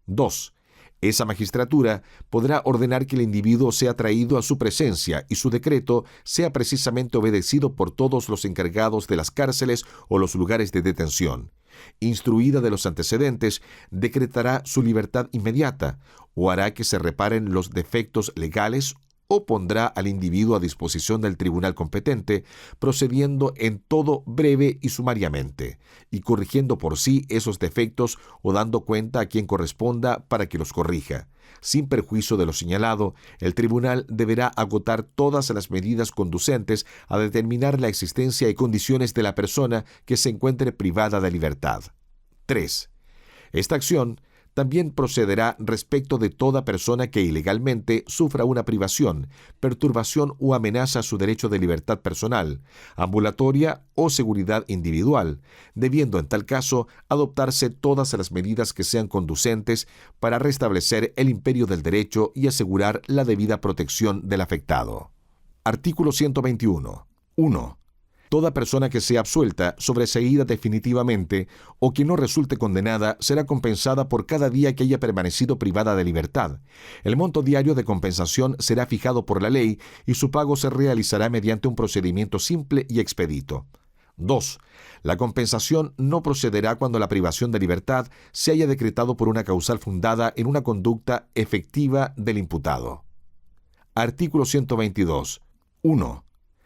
2. Esa magistratura podrá ordenar que el individuo sea traído a su presencia y su decreto sea precisamente obedecido por todos los encargados de las cárceles o los lugares de detención. Instruida de los antecedentes, decretará su libertad inmediata o hará que se reparen los defectos legales o pondrá al individuo a disposición del tribunal competente, procediendo en todo breve y sumariamente, y corrigiendo por sí esos defectos o dando cuenta a quien corresponda para que los corrija. Sin perjuicio de lo señalado, el tribunal deberá agotar todas las medidas conducentes a determinar la existencia y condiciones de la persona que se encuentre privada de libertad. 3. Esta acción también procederá respecto de toda persona que ilegalmente sufra una privación, perturbación o amenaza a su derecho de libertad personal, ambulatoria o seguridad individual, debiendo en tal caso adoptarse todas las medidas que sean conducentes para restablecer el imperio del derecho y asegurar la debida protección del afectado. Artículo 121. 1. Toda persona que sea absuelta, sobreseída definitivamente o que no resulte condenada será compensada por cada día que haya permanecido privada de libertad. El monto diario de compensación será fijado por la ley y su pago se realizará mediante un procedimiento simple y expedito. 2. La compensación no procederá cuando la privación de libertad se haya decretado por una causal fundada en una conducta efectiva del imputado. Artículo 122. 1.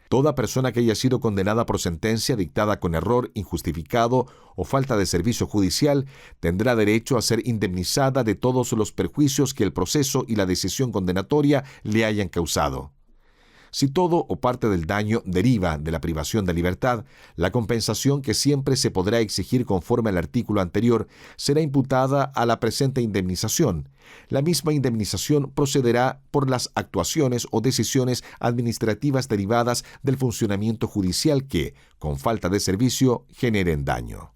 Toda persona que haya sido condenada por sentencia dictada con error injustificado o falta de servicio judicial tendrá derecho a ser indemnizada de todos los perjuicios que el proceso y la decisión condenatoria le hayan causado. Si todo o parte del daño deriva de la privación de libertad, la compensación que siempre se podrá exigir conforme al artículo anterior será imputada a la presente indemnización. La misma indemnización procederá por las actuaciones o decisiones administrativas derivadas del funcionamiento judicial que, con falta de servicio, generen daño.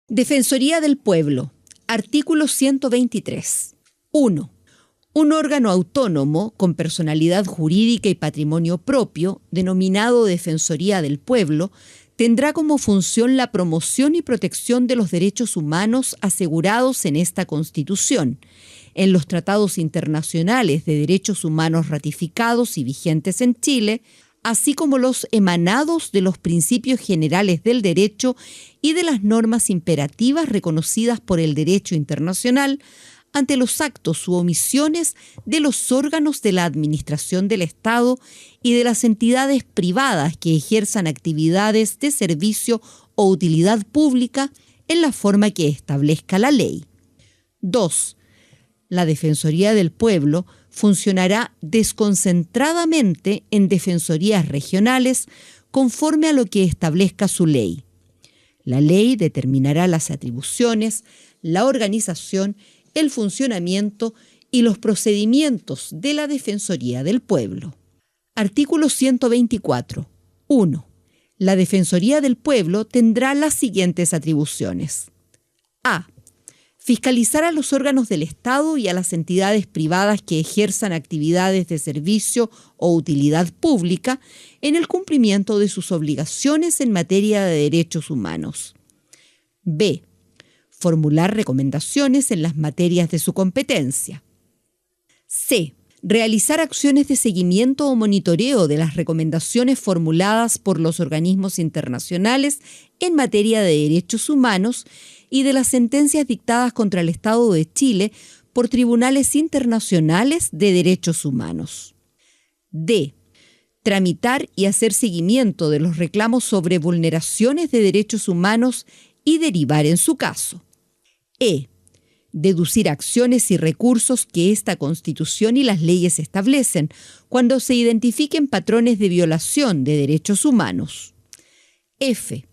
Defensoría del Pueblo. Artículo 123. 1. Un órgano autónomo con personalidad jurídica y patrimonio propio, denominado Defensoría del Pueblo, tendrá como función la promoción y protección de los derechos humanos asegurados en esta Constitución, en los tratados internacionales de derechos humanos ratificados y vigentes en Chile, así como los emanados de los principios generales del derecho y de las normas imperativas reconocidas por el derecho internacional, ante los actos u omisiones de los órganos de la administración del Estado y de las entidades privadas que ejerzan actividades de servicio o utilidad pública en la forma que establezca la ley. 2. La Defensoría del Pueblo funcionará desconcentradamente en defensorías regionales conforme a lo que establezca su ley. La ley determinará las atribuciones, la organización, el funcionamiento y los procedimientos de la Defensoría del Pueblo. Artículo 124. 1. La Defensoría del Pueblo tendrá las siguientes atribuciones. A. Fiscalizar a los órganos del Estado y a las entidades privadas que ejerzan actividades de servicio o utilidad pública en el cumplimiento de sus obligaciones en materia de derechos humanos. B. Formular recomendaciones en las materias de su competencia. C. Realizar acciones de seguimiento o monitoreo de las recomendaciones formuladas por los organismos internacionales en materia de derechos humanos y de las sentencias dictadas contra el Estado de Chile por tribunales internacionales de derechos humanos. D. Tramitar y hacer seguimiento de los reclamos sobre vulneraciones de derechos humanos y derivar en su caso. E. Deducir acciones y recursos que esta Constitución y las leyes establecen cuando se identifiquen patrones de violación de derechos humanos. F.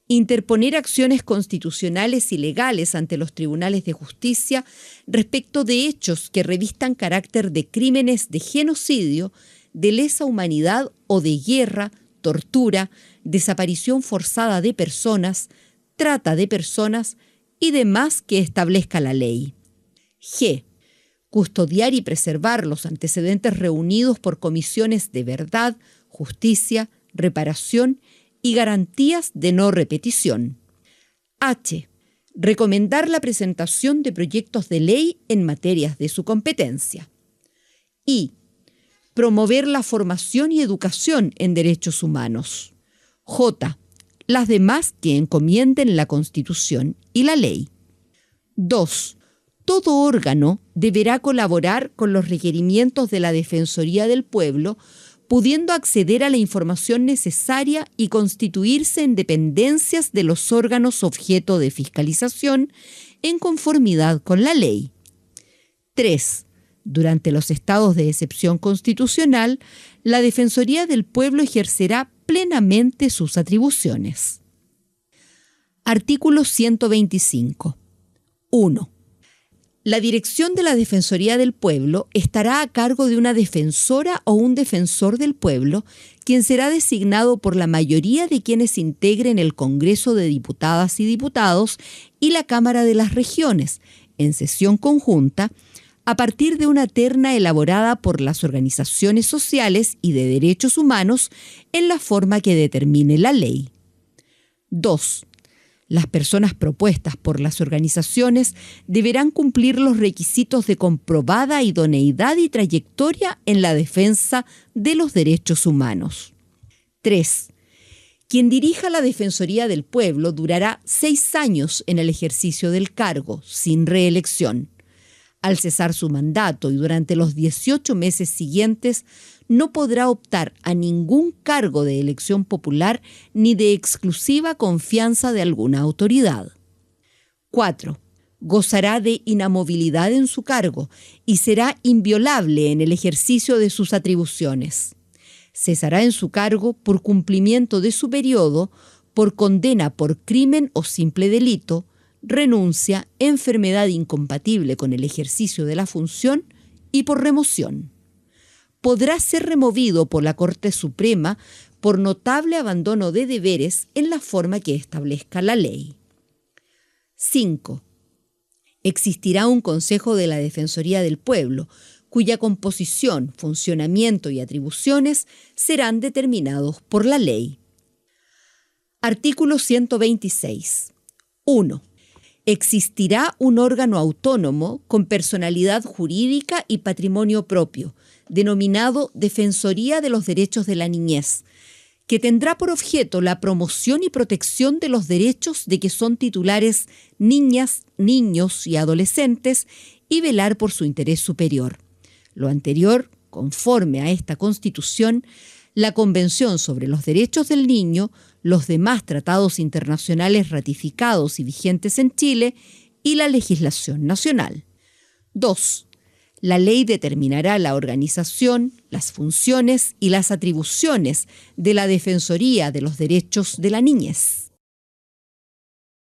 Interponer acciones constitucionales y legales ante los tribunales de justicia respecto de hechos que revistan carácter de crímenes de genocidio, de lesa humanidad o de guerra, tortura, desaparición forzada de personas, trata de personas y demás que establezca la ley. G. Custodiar y preservar los antecedentes reunidos por comisiones de verdad, justicia, reparación y garantías de no repetición. H. Recomendar la presentación de proyectos de ley en materias de su competencia. I. Promover la formación y educación en derechos humanos. J. Las demás que encomienden la Constitución y la ley. 2. Todo órgano deberá colaborar con los requerimientos de la Defensoría del Pueblo, pudiendo acceder a la información necesaria y constituirse en dependencias de los órganos objeto de fiscalización en conformidad con la ley. 3. Durante los estados de excepción constitucional, la Defensoría del Pueblo ejercerá plenamente sus atribuciones. Artículo 125. 1. La dirección de la Defensoría del Pueblo estará a cargo de una defensora o un defensor del pueblo, quien será designado por la mayoría de quienes integren el Congreso de Diputadas y Diputados y la Cámara de las Regiones, en sesión conjunta, a partir de una terna elaborada por las organizaciones sociales y de derechos humanos en la forma que determine la ley. 2. Las personas propuestas por las organizaciones deberán cumplir los requisitos de comprobada idoneidad y trayectoria en la defensa de los derechos humanos. 3. Quien dirija la Defensoría del Pueblo durará 6 años en el ejercicio del cargo, sin reelección. Al cesar su mandato y durante los 18 meses siguientes, no podrá optar a ningún cargo de elección popular ni de exclusiva confianza de alguna autoridad. 4. Gozará de inamovilidad en su cargo y será inviolable en el ejercicio de sus atribuciones. Cesará en su cargo por cumplimiento de su periodo, por condena por crimen o simple delito, renuncia, enfermedad incompatible con el ejercicio de la función y por remoción. Podrá ser removido por la Corte Suprema por notable abandono de deberes en la forma que establezca la ley. 5. Existirá un Consejo de la Defensoría del Pueblo, cuya composición, funcionamiento y atribuciones serán determinados por la ley. Artículo 126. 1. Existirá un órgano autónomo con personalidad jurídica y patrimonio propio, denominado Defensoría de los Derechos de la Niñez, que tendrá por objeto la promoción y protección de los derechos de que son titulares niñas, niños y adolescentes y velar por su interés superior. Lo anterior, conforme a esta Constitución, la Convención sobre los Derechos del Niño, los demás tratados internacionales ratificados y vigentes en Chile y la legislación nacional. 2. La ley determinará la organización, las funciones y las atribuciones de la Defensoría de los Derechos de la Niñez.